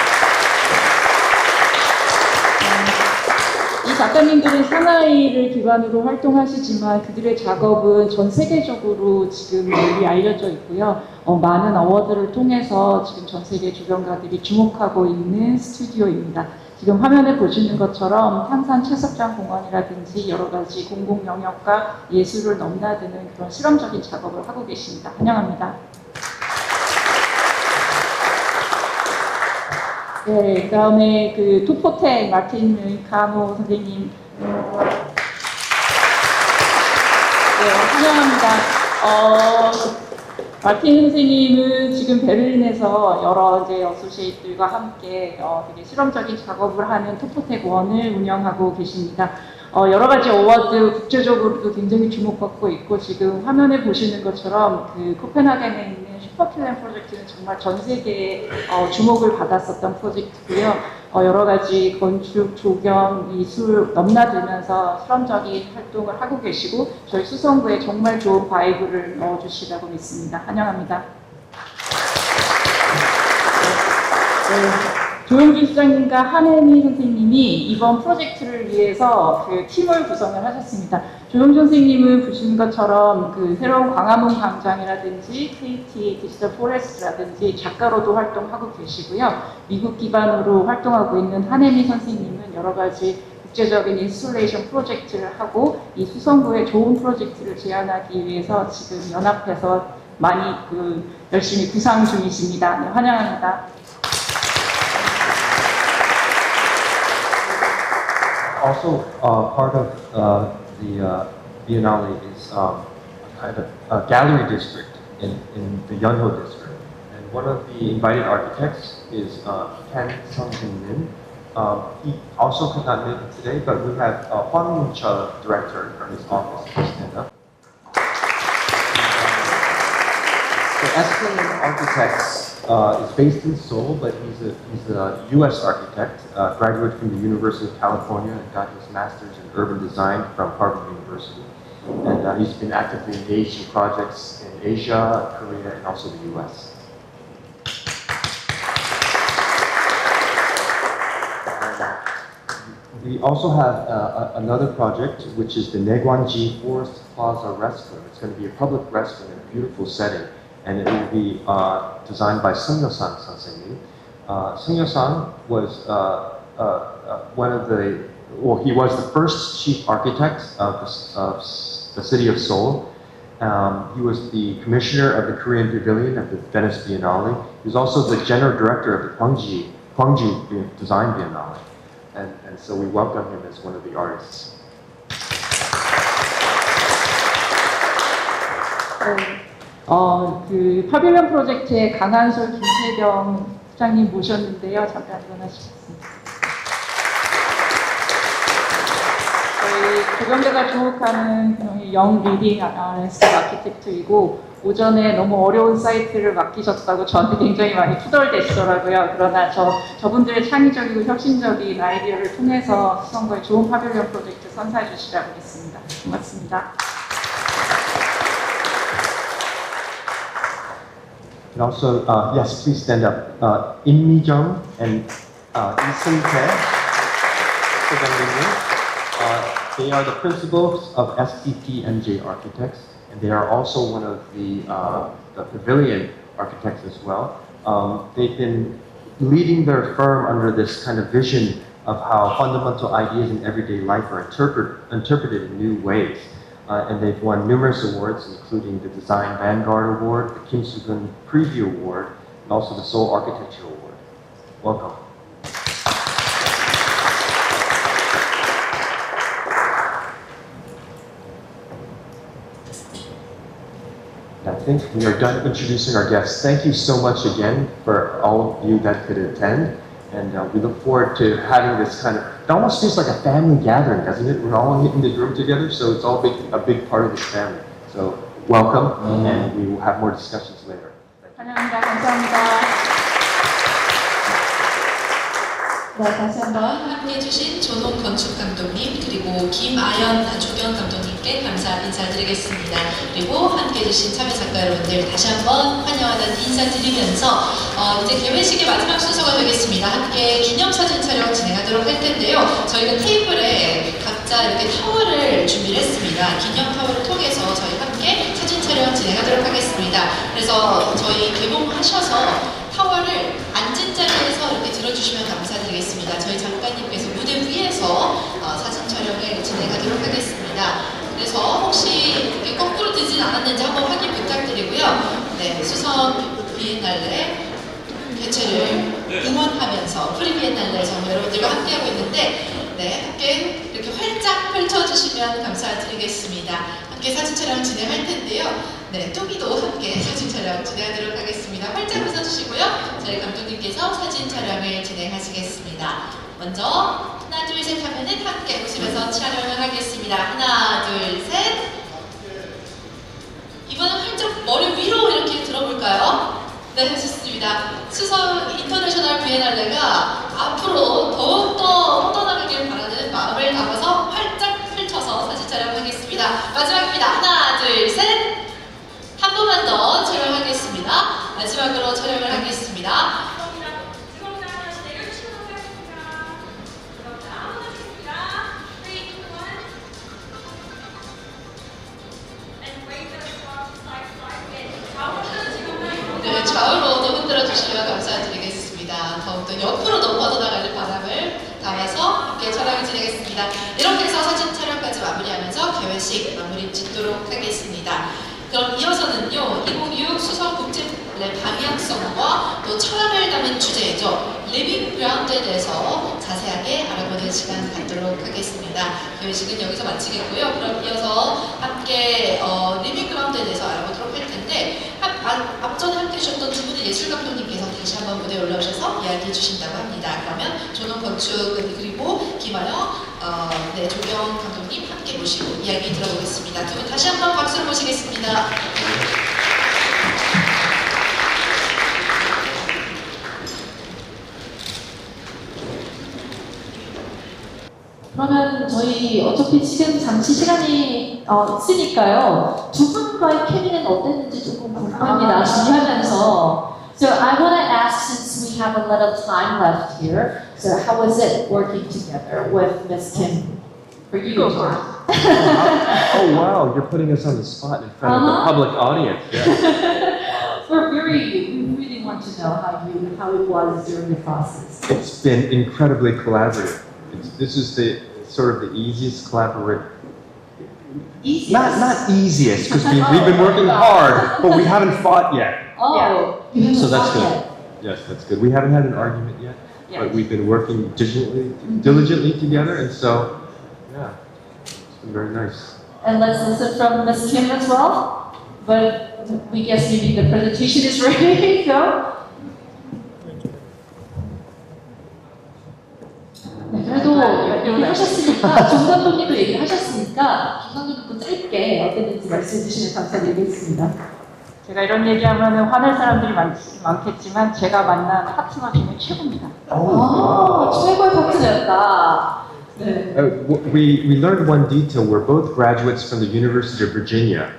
이 작가님들은 상하이를 기반으로 활동하시지만 그들의 작업은 전 세계적으로 지금 널리 알려져 있고요. 많은 어워드를 통해서 지금 전 세계 조경가들이 주목하고 있는 스튜디오입니다. 지금 화면에 보시는 것처럼 탄산 채석장 공원이라든지 여러 가지 공공 영역과 예술을 넘나드는 그런 실험적인 작업을 하고 계십니다. 환영합니다. 네, 그다음에 그 투포텍 마틴 카노 선생님, 네, 환영합니다. 마틴 선생님은 지금 베를린에서 여러 이제 어소시에이트들과 함께 되게 실험적인 작업을 하는 투포텍 원을 운영하고 계십니다. 여러 가지 어워드 국제적으로도 굉장히 주목받고 있고 지금 화면에 보시는 것처럼 그 코펜하겐에 있는 슈퍼킬렌 프로젝트는 정말 전 세계에 주목을 받았었던 프로젝트고요. 여러 가지 건축, 조경, 미술 넘나들면서 실험적인 활동을 하고 계시고 저희 수성구에 정말 좋은 바이브를 넣어주시라고 믿습니다. 환영합니다. 네. 조용준 수장님과 한혜미 선생님이 이번 프로젝트를 위해서 그 팀을 구성을 하셨습니다. 조용준 선생님은 보시는 것처럼 그 새로운 광화문 광장이라든지 KT 디지털 포레스트라든지 작가로도 활동하고 계시고요. 미국 기반으로 활동하고 있는 한혜미 선생님은 여러 가지 국제적인 인스톨레이션 프로젝트를 하고 이 수성구에 좋은 프로젝트를 제안하기 위해서 지금 연합해서 많이 열심히 구상 중이십니다. 네, 환영합니다. Also, part of the Biennale is kind of a gallery district in the Yeonho district. And one of the invited architects is Ken Sung-Min. He also could not make it today, but we have Hwang Moon-cha, director from his office, to stand up. So SKM Architects is based in Seoul, but he's a U.S. architect, graduate from the University of California and got his master's in urban design from Harvard University. And he's been actively engaged in projects in Asia, Korea, and also the U.S. We also have another project, which is the Naegwanji Forest Plaza Restaurant. It's going to be a public restaurant in a beautiful setting, and it will be designed by Sung Yo-sang Sensei. Sung Yo-sang was he was the first chief architect of the city of Seoul. He was the commissioner of the Korean Pavilion at the Venice Biennale. He was also the general director of the Gwangju Design Biennale. And so we welcome him as one of the artists. 그 파빌리언 프로젝트의 강한솔 김세경 부장님 모셨는데요. 잠깐 일어나시겠습니다. 저희 조경대가 주목하는 영 리딩 아키텍트이고 오전에 너무 어려운 사이트를 맡기셨다고 저한테 굉장히 많이 투덜대시더라고요. 그러나 저분들의 창의적이고 혁신적인 아이디어를 통해서 수성구의 좋은 파빌리언 프로젝트 선사해 주시라고 했습니다. 고맙습니다. And also, yes, please stand up. Im Mi-jung and Lee Seung-tae, they are the principals of STP MJ Architects, and they are also one of the pavilion architects as well. They've been leading their firm under this kind of vision of how fundamental ideas in everyday life are interpreted in new ways. And they've won numerous awards, including the Design Vanguard Award, the Kim Soo-gun Preview Award, and also the Seoul Architecture Award. Welcome. I think we are done introducing our guests. Thank you so much again for all of you that could attend. And we look forward to having this kind of, it almost feels like a family gathering, doesn't it? We're all in the room together, so it's all a big part of this family. So welcome, and we will have more discussions later. 환영합니다. 감사합니다. 네, 다시 한번 함께 해주신 조동 건축 감독님 그리고 김아연 조경 감독님께 감사 인사드리겠습니다. 그리고 함께 해주신 참여 작가 여러분들 다시 한번 환영하다는 인사드리면서 이제 개회식의 마지막 순서가 되겠습니다. 함께 기념사진 촬영 진행하도록 할 텐데요. 저희가 테이블에 각자 이렇게 타월을 준비를 했습니다. 기념 타월을 통해서 저희 함께 사진 촬영 진행하도록 하겠습니다. 그래서 저희 개봉하셔서 타월을 앉은 자리에서 이렇게 들어주시면 감사드리겠습니다. 저희 작가님께서 무대 위에서 사진 촬영을 진행하도록 하겠습니다. 그래서 혹시 이렇게 거꾸로 되진 않았는지 한번 확인 부탁드리고요. 네, 수성 비엔날레 개최를 응원하면서 프리 비엔날레 정말 여러분들과 함께하고 있는데 네, 함께 이렇게 활짝 펼쳐주시면 감사드리겠습니다. 함께 사진 촬영 진행할 텐데요. 네, 뚜기도 함께 사진 촬영 진행하도록 하겠습니다. 활짝 웃어주시고요. 저희 감독님께서 사진 촬영을 진행하시겠습니다. 먼저 하나, 둘, 셋 하면은 함께 웃으면서 촬영을 하겠습니다. 하나, 둘, 셋. 이번엔 활짝 머리 위로 이렇게 들어볼까요? 네, 좋습니다. 수성 인터내셔널 비엔날레가 앞으로 더욱더 뻗어나가길 바라는 마음을 담아서 활짝 펼쳐서 사진 촬영하겠습니다. 마지막입니다. 하나, 둘, 셋. 한 번만 더 촬영하겠습니다. 마지막으로 촬영을 하겠습니다. 네, 좌우로도 흔들어 주시면 감사드리겠습니다. 더욱더 옆으로도 뻗어나가는 바람을 담아서 함께 촬영을 진행했습니다. 이렇게 해서 사진 촬영까지 마무리하면서 개회식 마무리 짓도록 하겠습니다. 그럼 이어서는요, 2026 수성국제날레 방향성과 또 철학을 담은 주제이죠. 리빙 그라운드에 대해서 자세하게 알아보는 시간 갖도록 하겠습니다. 개회식은 여기서 마치겠고요. 그럼 이어서 함께 리빙 그라운드에 대해서 알아보도록 할 텐데 앞전에 함께 해주셨던 두 분의 예술 감독님께서 다시 한번 무대에 올라오셔서 이야기해 주신다고 합니다. 그러면 조동 건축 그리고 김아영 네, 조경 감독님 함께 모시고 이야기 들어보겠습니다. 두 분 다시 한번 박수로 모시겠습니다. 그러면 저희 어차피 지금 잠시 시간이 있으니까요. 두 분과의 케미는 어땠는지 조금 궁금합니다. 준비하면서. So I want to ask, since we have a little time left here, so how was it working together with Miss Kim? For you, John? Oh wow, you're putting us on the spot in front of the public audience. Yeah. We really want to know how it was during the process. It's been incredibly collaborative. This is the sort of the easiest collaboration. Easiest. Not easiest, because we've been working hard, but we haven't fought yet. Oh, you haven't So that's fought good. yet. Yes, that's good. We haven't had an argument yet, but we've been working diligently together, and so, yeah, it's been very nice. And let's listen from Miss Kim as well. But we guess maybe the presentation is ready. Go. 네, 그래도 얘기하셨으니까 정 감독님도 얘기하셨으니까 정 감독님도 짧게 어땠는지 말씀해 주시면 감사드리겠습니다. 제가 이런 얘기하면 화낼 사람들이 많겠지만 제가 만난 파트너 중에 최고입니다. 최고의 파트너였다. 네. We learned one detail. We're both graduates from the University of Virginia,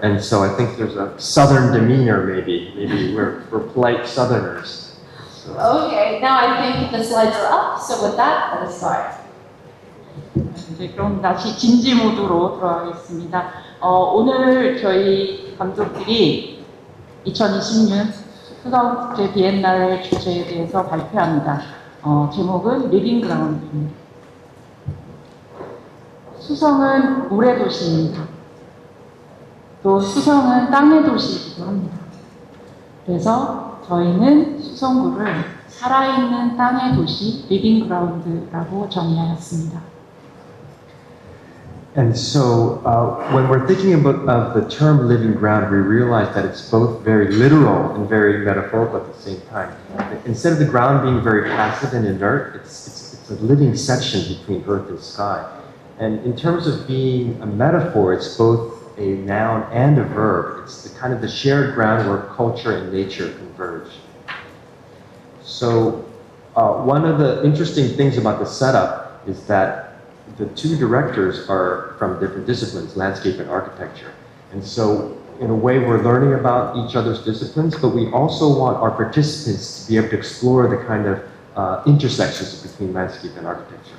and so I think there's a Southern demeanor. Maybe we're polite Southerners. So. Okay, now I think the slides are up. So with that, let us start. 이제 그럼 다시 진지 모드로 들어가겠습니다. 오늘 저희 감독들이 2026 수성국제 비엔날레 주제에 대해서 발표합니다. 제목은 리빙 그라운드입니다. 수성은 물의 도시입니다. 또 수성은 땅의 도시이기도 합니다. 그래서 저희는 수성구를 살아있는 땅의 도시 리빙 그라운드라고 정의하였습니다. And so, when we're thinking of the term living ground, we realize that it's both very literal and very metaphorical at the same time. Instead of the ground being very passive and inert, it's a living section between earth and sky. And in terms of being a metaphor, it's both a noun and a verb. It's the kind of the shared ground where culture and nature converge. So one of the interesting things about the setup is that the two directors are from different disciplines, landscape and architecture. And so in a way, we're learning about each other's disciplines, but we also want our participants to be able to explore the kind of intersections between landscape and architecture.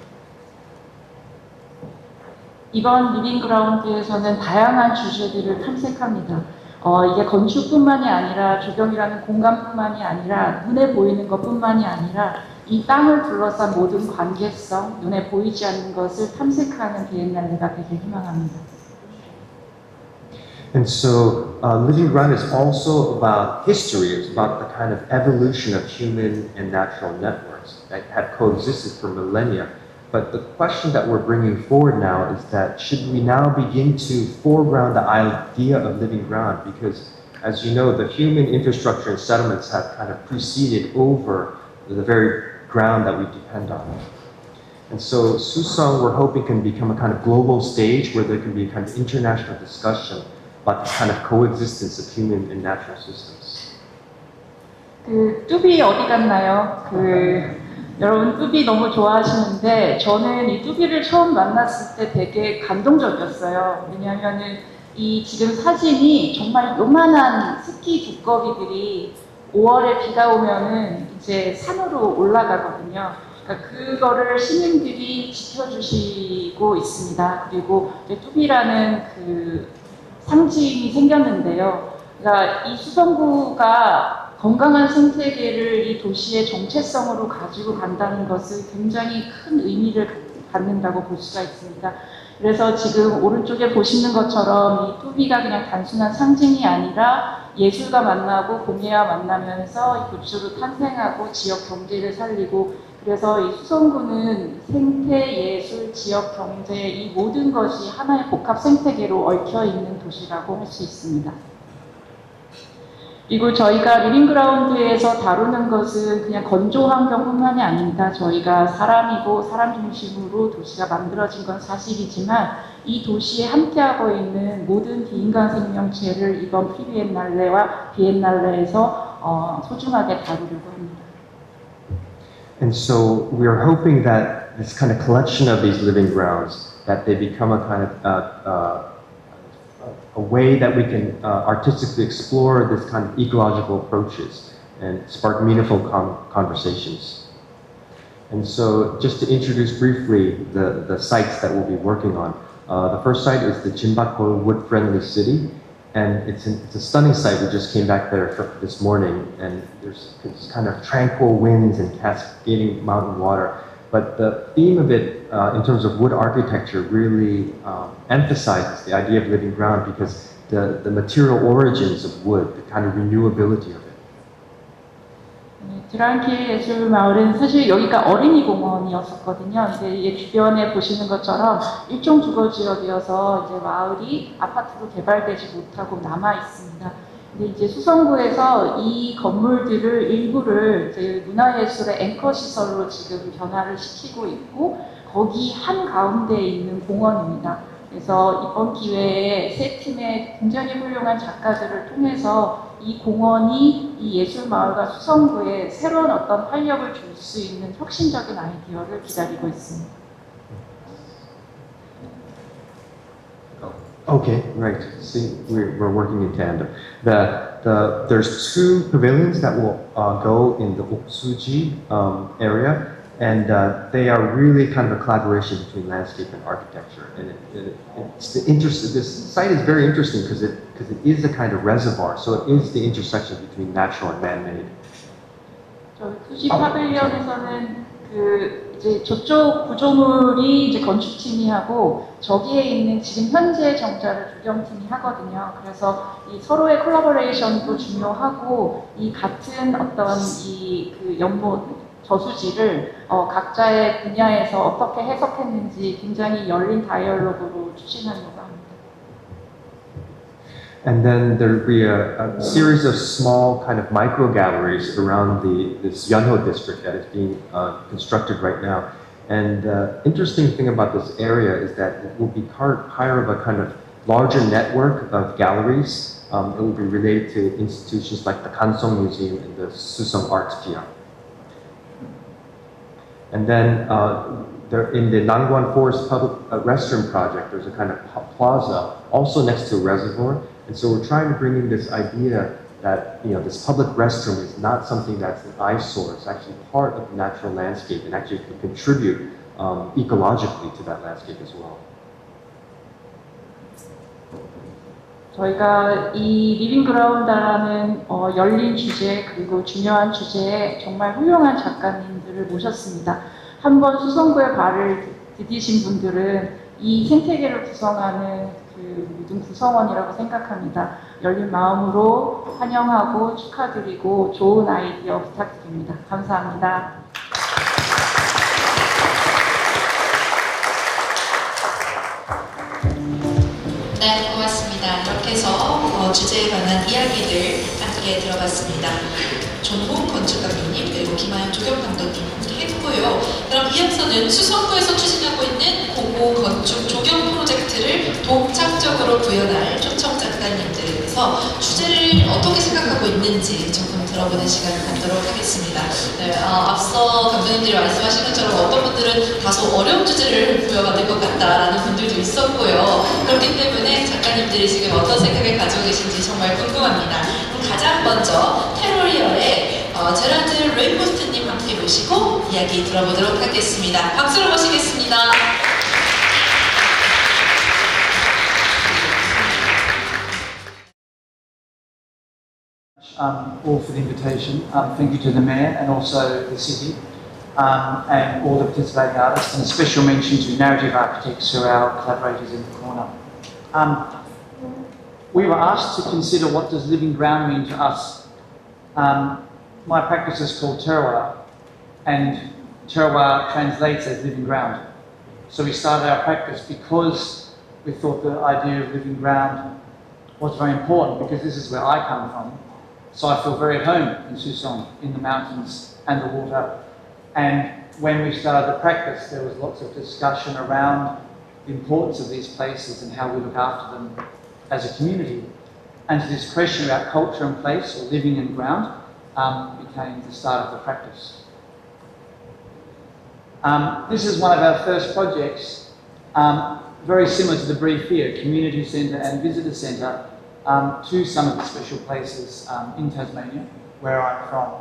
이번 리빙그라운드에서는 다양한 주제들을 탐색합니다. 이게 건축뿐만이 아니라 조경이라는 공간뿐만이 아니라 눈에 보이는 것뿐만이 아니라 이 땅을 둘러싼 모든 관계성, 눈에 보이지 않는 것을 탐색하는 비엔날레가 되길 희망합니다. And so, Living Ground is also about history. It's about the kind of evolution of human and natural networks that have coexisted for millennia. But the question that we're bringing forward now is that should we now begin to foreground the idea of living ground? Because, as you know, the human infrastructure and settlements have kind of preceded over the very ground that we depend on. And so, Susong, we're hoping, can become a kind of global stage where there can be a kind of international discussion about the kind of coexistence of human and natural systems. 뚜비 어디 갔나요? 여러분 뚜비 너무 좋아하시는데 저는 이 뚜비를 처음 만났을 때 되게 감동적이었어요. 왜냐하면은 이 지금 사진이 정말 요만한 스키 두꺼비들이 5월에 비가 오면은 이제 산으로 올라가거든요. 그러니까 그거를 시민들이 지켜주시고 있습니다. 그리고 이제 뚜비라는 상징이 생겼는데요. 그러니까 이 수성구가 건강한 생태계를 이 도시의 정체성으로 가지고 간다는 것을 굉장히 큰 의미를 갖는다고 볼 수가 있습니다. 그래서 지금 오른쪽에 보시는 것처럼 이 뚜비가 그냥 단순한 상징이 아니라 예술가 만나고 공예와 만나면서 교주로 탄생하고 지역 경제를 살리고 그래서 이 수성구는 생태, 예술, 지역 경제 이 모든 것이 하나의 복합 생태계로 얽혀 있는 도시라고 할 수 있습니다. 그리고 저희가 리빙그라운드에서 다루는 것은 그냥 건조 환경뿐만이 아닙니다. 저희가 사람이고 사람 중심으로 도시가 만들어진 건 사실이지만 이 도시에 함께하고 있는 모든 비인간 생명체를 이번 프리비엔날레와 비엔날레에서 소중하게 다루려고 합니다. And so we are hoping that this kind of collection of these living grounds, that they become a kind of a way that we can artistically explore this kind of ecological approaches and spark meaningful conversations. And so just to introduce briefly the sites that we'll be working on. The first site is the Jimbakol Wood-Friendly City. And it's a stunning site. We just came back there this morning, and there's kind of tranquil winds and cascading mountain water. But the theme of it, in terms of wood architecture, really emphasizes the idea of living ground because the material origins of wood, the kind of renewability of it. 드랑킬 예술마을은 사실 여기가 어린이 공원이었었거든요. 근데 이게 주변에 보시는 것처럼 일종 주거 지역이어서 이제 마을이 아파트로 개발되지 못하고 남아 있습니다. 근데 이제 수성구에서 이 건물들을 일부를 이제 문화예술의 앵커 시설로 지금 변화를 시키고 있고 거기 한 가운데 있는 공원입니다. 그래서 이번 기회에 세 팀의 굉장히 훌륭한 작가들을 통해서 이 공원이 이 예술마을과 수성구에 새로운 어떤 활력을 줄 수 있는 혁신적인 아이디어를 기다리고 있습니다. Okay, right. See, we're working in tandem. There's two pavilions that will go in the Oksuji area, and they are really kind of a collaboration between landscape and architecture. And this site is very interesting because it is a kind of reservoir, so it is the intersection between natural and man-made. 저 수지 파빌리언에서는 이제 저쪽 구조물이 이제 건축팀이 하고 저기에 있는 지금 현재 정자를 조경팀이 하거든요. 그래서 이 서로의 콜라보레이션도 중요하고 이 같은 어떤 연못 저수지를 각자의 분야에서 어떻게 해석했는지 굉장히 열린 다이얼로그로 추진하려고 합니다. And then there'll be a series of small kind of micro galleries around this Yeonho district that is being constructed right now. And the interesting thing about this area is that it will be part of a kind of larger network of galleries. It will be related to institutions like the Kansong Museum and the Susong Arts Pier. And then in the Nangguan Forest Public Restroom project, there's a kind of plaza also next to a reservoir. And so we're trying to bring in this idea that this public restroom is not something that's an eyesore. It's actually part of the natural landscape and actually can contribute ecologically to that landscape as well. 저희가 이 리빙그라운드라는 열린 주제 그리고 중요한 주제에 정말 훌륭한 작가님들을 모셨습니다. 한번 수성구에 발을 디디신 분들은 이 생태계를 구성하는 그 모든 구성원이라고 생각합니다. 열린 마음으로 환영하고 축하드리고 좋은 아이디어 부탁드립니다. 감사합니다. 네, 고맙습니다. 이렇게 해서 주제에 관한 이야기들 함께 들어봤습니다. 존봉 건축감독님 그리고 김하연 조경감독님 함께 했고요. 그럼 이어서는 수성구에서 추진하고 있는 공공 건축 조경 프로젝트를 독창적으로 구현할 초청 작가님들에 대해서 주제를 어떻게 생각하고 있는지 조금 들어보는 시간을 갖도록 하겠습니다. 네, 앞서 감독님들이 말씀하신 것처럼 어떤 분들은 다소 어려운 주제를 부여받을 것 같다라는 분들도 있었고요. 그렇기 때문에 작가님들이 지금 어떤 생각을 가지고 계신지 정말 궁금합니다. 가장 먼저 테러리얼의 제라드 레이포스트님 함께 모시고 이야기 들어보도록 하겠습니다. 박수로 모시겠습니다. All for the invitation. Thank you to the Mayor and also the City and all the participating artists, and a special mention to Narrative Architects, who are our collaborators in the corner. We were asked to consider what does living ground mean to us. My practice is called terroir, and terroir translates as living ground. So we started our practice because we thought the idea of living ground was very important, because this is where I come from. So I feel very at home in Susong, in the mountains and the water. And when we started the practice, there was lots of discussion around the importance of these places and how we look after them as a community. And so this question about culture and place, or living and ground, became the start of the practice. This is one of our first projects, very similar to the brief here, community centre and visitor centre, to some of the special places in Tasmania, where I'm from.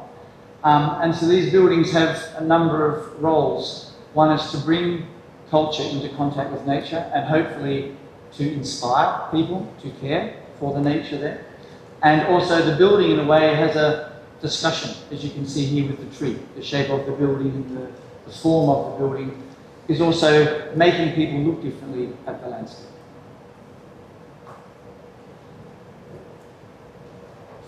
And so these buildings have a number of roles. One is to bring culture into contact with nature and hopefully to inspire people to care for the nature there. And also the building in a way has a discussion, as you can see here with the tree. The shape of the building and the form of the building is also making people look differently at the landscape.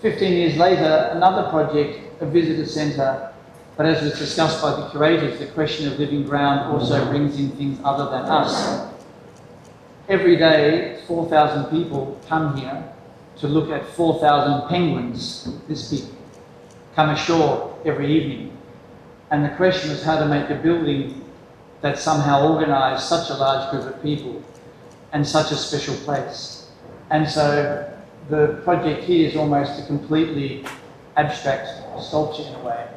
15 years later, another project, a visitor centre, but as was discussed by the curators, the question of living ground also brings in things other than us. Every day, 4,000 people come here to look at 4,000 penguins, this big, come ashore every evening. And the question was how to make a building that somehow organised such a large group of people and such a special place. And so the project here is almost a completely abstract sculpture in a way,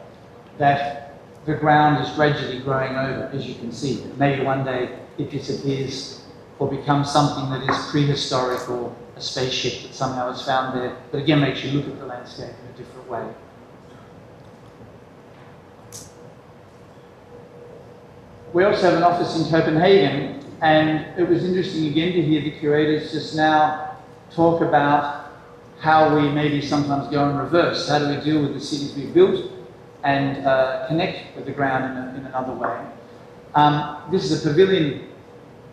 that the ground is gradually growing over, as you can see. Maybe one day it disappears or becomes something that is prehistoric, or a spaceship that somehow is found there, but again makes you look at the landscape in a different way. We also have an office in Copenhagen, and it was interesting again to hear the curators just now talk about how we maybe sometimes go in reverse. How do we deal with the cities we've built and connect with the ground in another way? This is a pavilion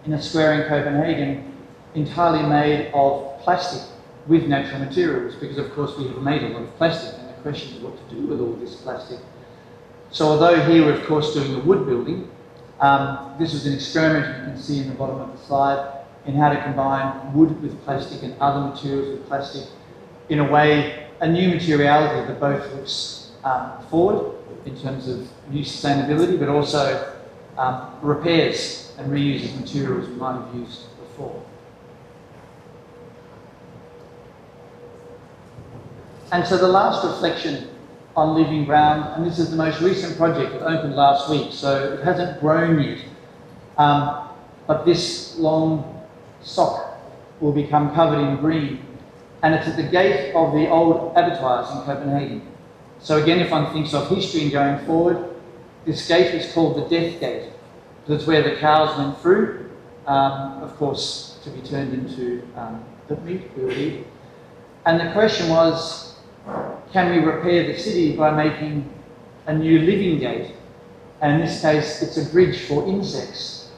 in a square in Copenhagen, entirely made of plastic with natural materials, because of course we have made a lot of plastic, and the question is what to do with all this plastic. So although here we're of course doing a wood building, this was an experiment, you can see in the bottom of the slide, in how to combine wood with plastic and other materials with plastic in a way, a new materiality that both looks forward in terms of new sustainability, but also repairs and reuses materials we might have used before. And so the last reflection on Living Ground, and this is the most recent project, it opened last week, so it hasn't grown yet. But this long sock will become covered in green, and it's at the gate of the old abattoirs in Copenhagen. So again, if one thinks of history and going forward, this gate is called the Death Gate, because it's where the cows went through, of course, to be turned into the meat we would eat. And the question was, can we repair the city by making a new living gate? And in this case, it's a bridge for insects.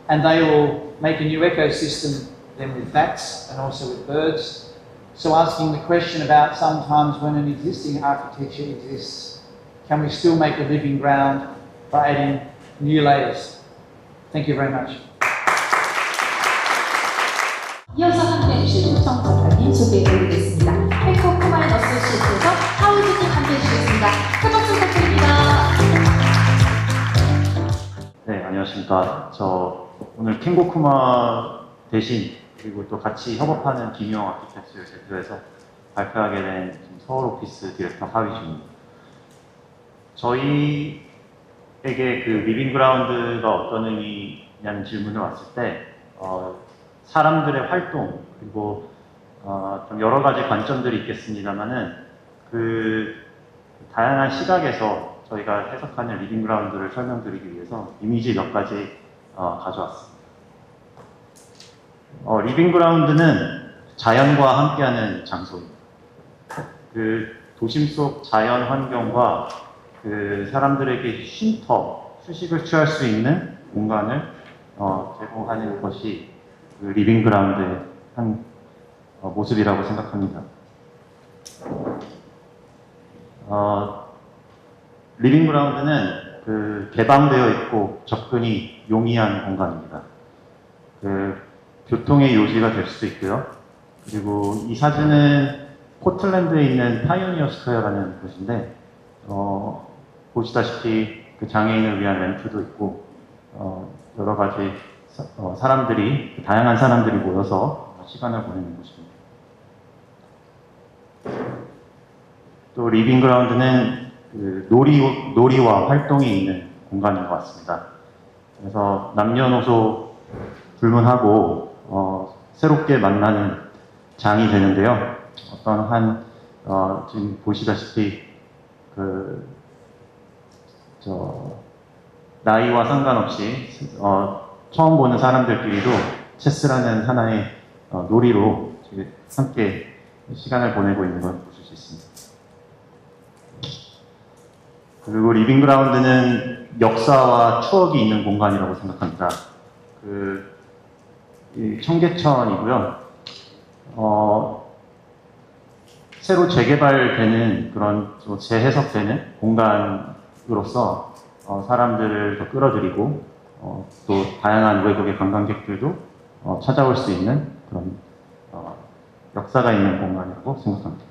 And they will make a new ecosystem then with bats and also with birds. So asking the question about sometimes when an existing architecture exists, can we still make a living ground by adding new layers? Thank you very much. 이어서 함께해 주실 초청 작가님 소개해드리겠습니다. 펜코 쿠마인 어소시에이트에서 하우즈님 함께해 주시겠습니다. 큰 박수 부탁드립니다. 네, 안녕하십니까. 저 오늘 켄고쿠마 대신 그리고 또 같이 협업하는 김용 아키텍처를 제휴해서 발표하게 된 서울 오피스 디렉터 하위주입니다. 저희에게 그 리빙그라운드가 어떤 의미냐는 질문을 왔을 때 사람들의 활동 그리고 좀 여러 가지 관점들이 있겠습니다만은 그 다양한 시각에서 저희가 해석하는 리빙그라운드를 설명드리기 위해서 이미지 몇 가지 가져왔습니다. 리빙그라운드는 자연과 함께하는 장소입니다. 그 도심 속 자연 환경과 그 사람들에게 쉼터, 휴식을 취할 수 있는 공간을 제공하는 것이 그 리빙그라운드의 한 모습이라고 생각합니다. 리빙그라운드는 그 개방되어 있고 접근이 용이한 공간입니다. 그 교통의 요지가 될 수도 있고요. 그리고 이 사진은 포틀랜드에 있는 파이오니어 스퀘어라는 곳인데 보시다시피 그 장애인을 위한 램프도 있고 여러 가지 사람들이 다양한 사람들이 모여서 시간을 보내는 곳입니다. 또 리빙그라운드는 그 놀이와 활동이 있는 공간인 것 같습니다. 그래서 남녀노소 불문하고 새롭게 만나는 장이 되는데요. 어떤 지금 보시다시피 나이와 상관없이 처음 보는 사람들끼리도 체스라는 하나의 놀이로 함께 시간을 보내고 있는 걸 보실 수 있습니다. 그리고 리빙그라운드는 역사와 추억이 있는 공간이라고 생각합니다. 이 청계천이고요. 새로 재개발되는 그런 재해석되는 공간으로서 사람들을 더 끌어들이고 또 다양한 외국의 관광객들도 찾아올 수 있는 그런 역사가 있는 공간이라고 생각합니다.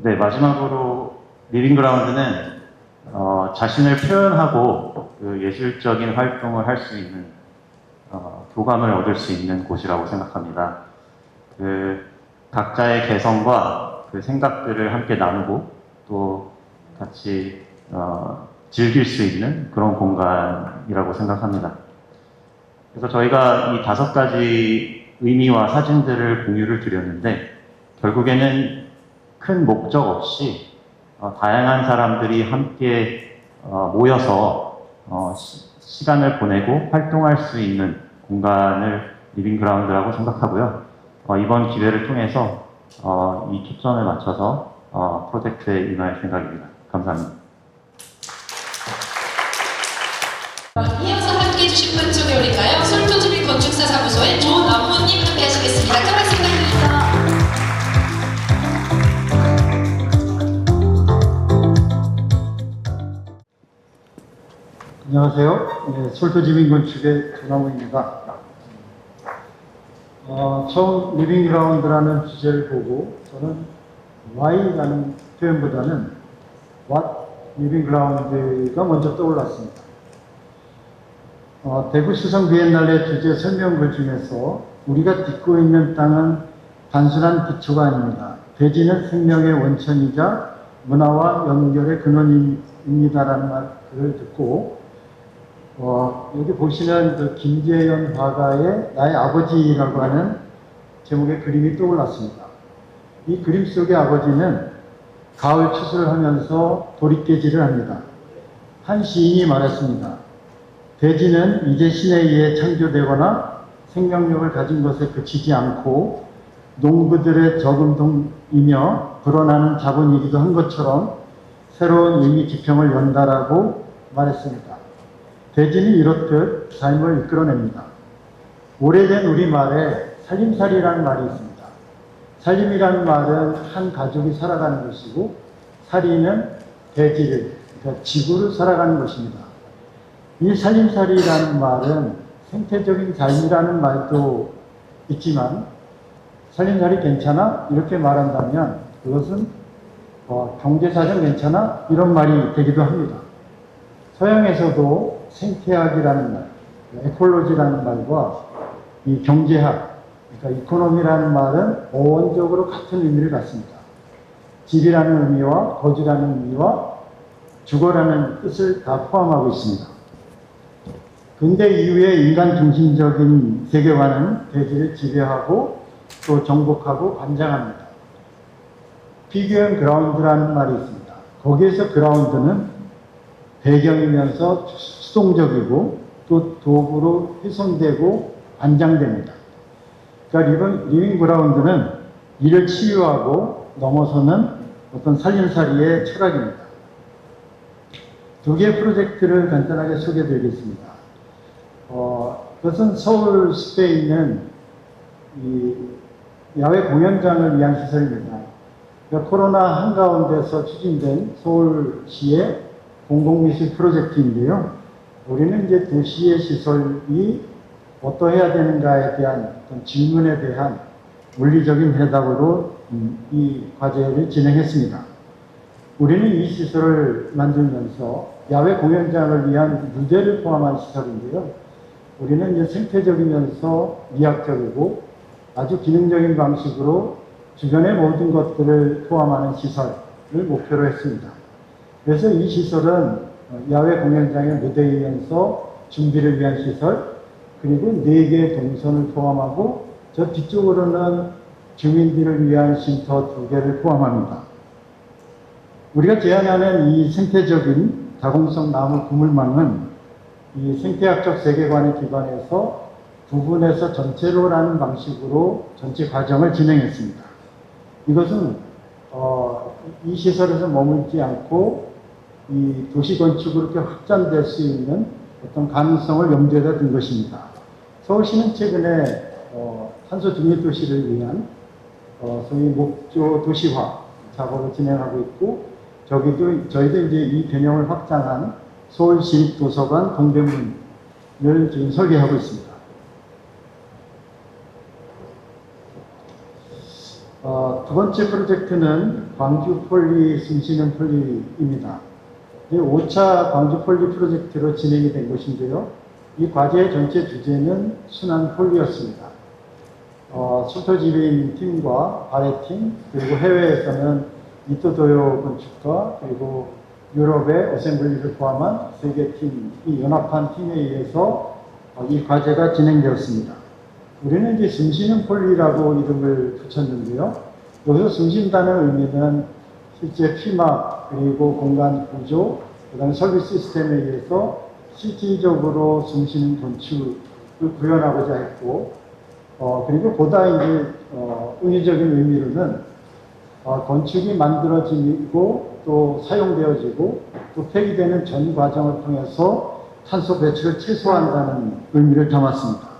네, 마지막으로 리빙그라운드는 자신을 표현하고 그 예술적인 활동을 할 수 있는 교감을 얻을 수 있는 곳이라고 생각합니다. 그 각자의 개성과 그 생각들을 함께 나누고 또 같이 즐길 수 있는 그런 공간이라고 생각합니다. 그래서 저희가 이 5가지 의미와 사진들을 공유를 드렸는데 결국에는 큰 목적 없이 다양한 사람들이 함께 모여서 시간을 보내고 활동할 수 있는 공간을 리빙그라운드라고 생각하고요. 이번 기회를 통해서 이 초점에 맞춰서 프로젝트에 임할 생각입니다. 감사합니다. 이어서 함께해 주실 분 소개 올릴까요? 솔토주민 건축사 사무소의 조남훈님 함께 하시겠습니다. 큰 박수 부탁드립니다. 안녕하세요. 네, 솔토지민건축의 조남훈입니다. 처음 리빙그라운드라는 주제를 보고 저는 Why라는 표현보다는 What 리빙그라운드가 먼저 떠올랐습니다. 대구 수성 비엔날레 주제 설명글 중에서 우리가 딛고 있는 땅은 단순한 기초가 아닙니다. 대지는 생명의 원천이자 문화와 연결의 근원입니다라는 말을 듣고 여기 보시는 그 김재현 화가의 나의 아버지라고 하는 제목의 그림이 떠올랐습니다. 이 그림 속의 아버지는 가을 추수를 하면서 도리깨질을 합니다. 한 시인이 말했습니다. 대지는 이제 신에 의해 창조되거나 생명력을 가진 것에 그치지 않고 농부들의 저금통이며 불어나는 자본이기도 한 것처럼 새로운 의미 지평을 연다라고 말했습니다. 대지는 이렇듯 삶을 이끌어냅니다. 오래된 우리말에 살림살이라는 말이 있습니다. 살림이라는 말은 한 가족이 살아가는 것이고 살이는 대지를, 그러니까 지구를 살아가는 것입니다. 이 살림살이라는 말은 생태적인 삶이라는 말도 있지만 살림살이 괜찮아? 이렇게 말한다면 그것은 경제사정 괜찮아? 이런 말이 되기도 합니다. 서양에서도 생태학이라는 말, 에콜로지라는 말과 이 경제학, 그러니까 이코노미라는 말은 어원적으로 같은 의미를 갖습니다. 집이라는 의미와 거주라는 의미와 주거라는 뜻을 다 포함하고 있습니다. 근대 이후의 인간 중심적인 세계관은 대지를 지배하고 또 정복하고 관장합니다. 피규어 그라운드라는 말이 있습니다. 거기에서 그라운드는 배경이면서 수동적이고 또 도구로 훼손되고 관장됩니다. 그러니까 리빙 그라운드는 이를 치유하고 넘어서는 어떤 살림살이의 철학입니다. 두 개의 프로젝트를 간단하게 소개해드리겠습니다. 그것은 서울 숲에 있는 이 야외 공연장을 위한 시설입니다. 그러니까 코로나 한가운데서 추진된 서울시의 공공미술 프로젝트인데요. 우리는 이제 도시의 시설이 어떠해야 되는가에 대한 어떤 질문에 대한 물리적인 해답으로 이 과제를 진행했습니다. 우리는 이 시설을 만들면서 야외 공연장을 위한 무대를 포함한 시설인데요. 우리는 이제 생태적이면서 미학적이고 아주 기능적인 방식으로 주변의 모든 것들을 포함하는 시설을 목표로 했습니다. 그래서 이 시설은 야외 공연장의 무대이면서 준비를 위한 시설, 그리고 4개의 동선을 포함하고 저 뒤쪽으로는 주민들을 위한 쉼터 2개를 포함합니다. 우리가 제안하는 이 생태적인 다공성 나무 그물망은 이 생태학적 세계관에 기반해서 부분에서 전체로라는 방식으로 전체 과정을 진행했습니다. 이것은 이 시설에서 머물지 않고 이 도시 건축으로 이렇게 확장될 수 있는 어떤 가능성을 염두에다 둔 것입니다. 서울시는 최근에 탄소 중립 도시를 위한 소위 목조 도시화 작업을 진행하고 있고, 저희도 이제 이 개념을 확장한 서울시립도서관 동대문을 지금 설계하고 있습니다. 두 번째 프로젝트는 광주 폴리 숨쉬는 폴리입니다. 5차 광주 폴리 프로젝트로 진행이 된 것인데요. 이 과제의 전체 주제는 순환 폴리였습니다. 솔토지배인 팀과 발해팀, 그리고 해외에서는 이토도요 건축가, 그리고 유럽의 어셈블리를 포함한 3개 팀이 연합한 팀에 의해서 이 과제가 진행되었습니다. 우리는 이제 숨쉬는 폴리라고 이름을 붙였는데요. 여기서 숨쉰다는 의미는 실제 피막, 그리고 공간 구조, 그 다음에 서비스 시스템에 의해서 실질적으로 숨쉬는 건축을 구현하고자 했고, 그리고 보다 이제 은유적인 의미로는 건축이 만들어지고 또 사용되어지고 또 폐기되는 전 과정을 통해서 탄소 배출을 최소화한다는 의미를 담았습니다.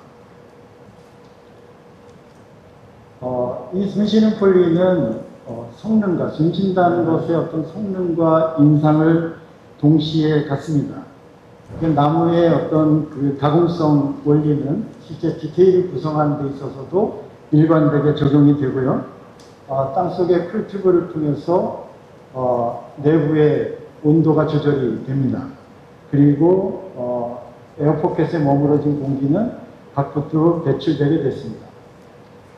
이 숨쉬는 폴리는 성능과 숨쉰다는 것의 어떤 성능과 인상을 동시에 갖습니다. 나무의 어떤 그 가공성 원리는 실제 디테일을 구성하는 데 있어서도 일관되게 적용이 되고요. 땅속의 쿨튜브를 통해서 내부의 온도가 조절이 됩니다. 그리고 에어포켓에 머물러진 공기는 바깥으로 배출되게 됐습니다.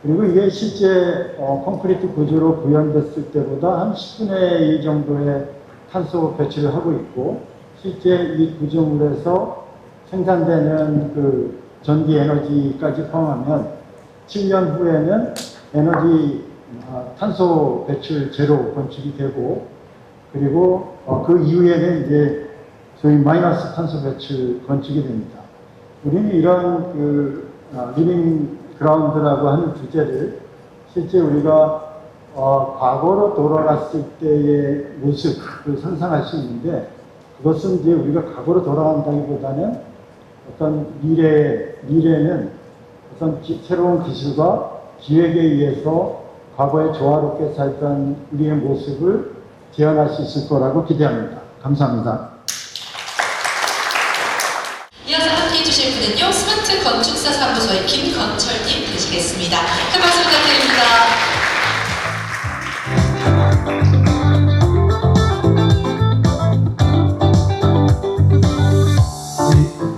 그리고 이게 실제 콘크리트 구조로 구현됐을 때보다 한 10분의 1 정도의 탄소 배출을 하고 있고, 실제 이 구조물에서 생산되는 그 전기 에너지까지 포함하면 7년 후에는 에너지 탄소 배출 제로 건축이 되고, 그리고 그 이후에는 이제 소위 마이너스 탄소 배출 건축이 됩니다. 우리는 이런 그 리빙 그라운드라고 하는 주제를 실제 우리가 과거로 돌아갔을 때의 모습을 상상할 수 있는데, 그것은 이제 우리가 과거로 돌아간다기보다는 어떤 미래는 어떤 새로운 기술과 기획에 의해서 과거에 조화롭게 살던 우리의 모습을 재현할 수 있을 거라고 기대합니다. 감사합니다. 이어서 함께 해주실 분은요, 스마트 건축사 사무소의 김건철님 되시겠습니다. 큰 박수 부탁드립니다.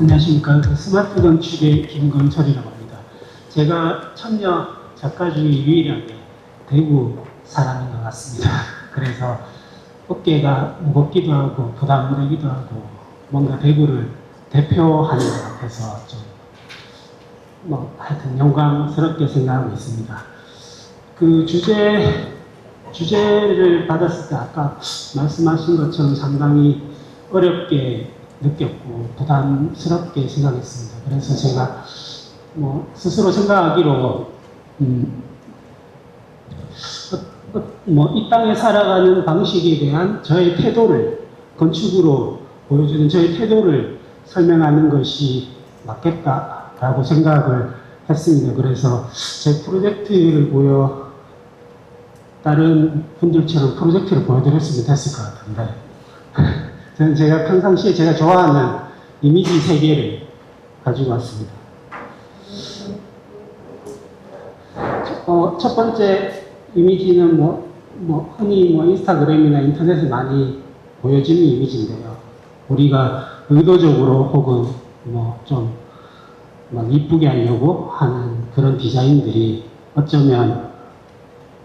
안녕하십니까. 스마트 건축의 김건철이라고 합니다. 제가 천녀 작가 중에 유일하게 대구 사람인 것 같습니다. 그래서 어깨가 무겁기도 하고 부담되기도 하고 뭔가 대구를 대표하는 것 같아서 좀 하여튼 영광스럽게 생각하고 있습니다. 그 주제를 받았을 때 아까 말씀하신 것처럼 상당히 어렵게 느꼈고 부담스럽게 생각했습니다. 그래서 제가 스스로 생각하기로 이 땅에 살아가는 방식에 대한 저의 태도를, 건축으로 보여주는 저의 태도를 설명하는 것이 맞겠다라고 생각을 했습니다. 그래서 제 프로젝트를 다른 분들처럼 프로젝트를 보여드렸으면 됐을 것 같은데, 저는 제가 평상시에 제가 좋아하는 이미지 세계를 가지고 왔습니다. 첫 번째 이미지는 흔히 인스타그램이나 인터넷에 많이 보여지는 이미지인데요. 우리가 의도적으로 혹은 좀 이쁘게 하려고 하는 그런 디자인들이 어쩌면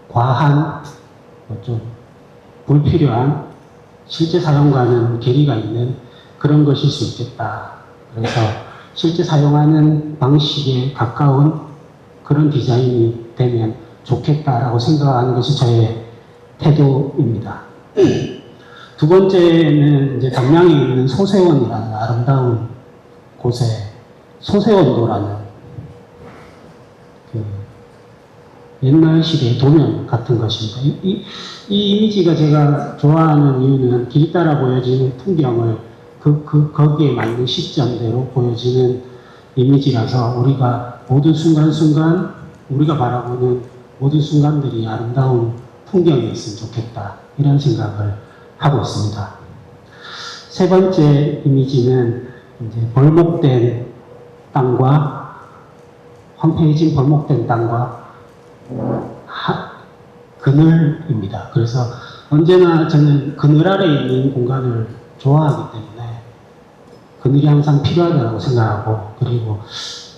과한, 좀 불필요한, 실제 사용과는 괴리가 있는 그런 것일 수 있겠다. 그래서 실제 사용하는 방식에 가까운 그런 디자인이 되면 좋겠다라고 생각하는 것이 저의 태도입니다. 두 번째는 이제 담양에 있는 소세원이라는 아름다운 곳에 소세원도라는 그 옛날 시대의 도면 같은 것입니다. 이 이미지가 제가 좋아하는 이유는 길 따라 보여지는 풍경을 거기에 맞는 시점대로 보여지는 이미지라서 우리가 모든 순간순간 우리가 바라보는 모든 순간들이 아름다운 풍경이었으면 좋겠다, 이런 생각을 하고 있습니다. 세 번째 이미지는 이제 벌목된 땅과 황폐해진 벌목된 땅과 그늘입니다. 그래서 언제나 저는 그늘 아래 있는 공간을 좋아하기 때문에 그늘이 항상 필요하다고 생각하고, 그리고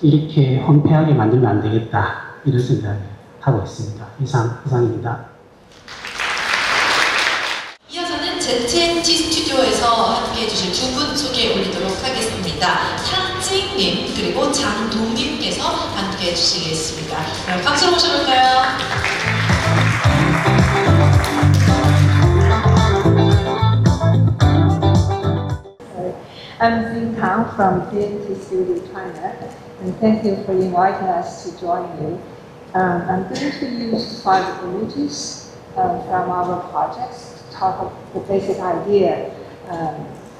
이렇게 황폐하게 만들면 안 되겠다, 이런 생각을 하고 있습니다. 이상입니다. 이어서는 ZNT 스튜디오에서 함께 해주실 두 분 소개해 올리도록 하겠습니다. 탕찡님 그리고 장동님께서 함께 해주시겠습니다. 박수로 모셔볼까요? I'm Jing Tang from TNT Studio China, and thank you for inviting us to join you. I'm going to use 5 images from our projects to talk about the basic idea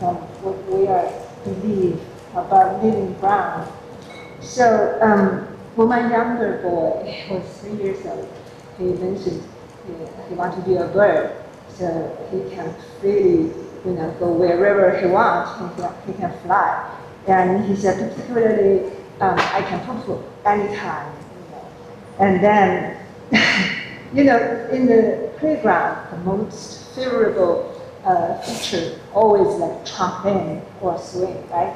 from what we believe about living ground. So, when my younger boy was 3 years old, he mentioned he wanted to be a bird, so he can freely go wherever he wants, he can fly. And he said, particularly, I can poo-poo anytime. And then, in the playground, the most favorable feature always like trampoline or swing, right?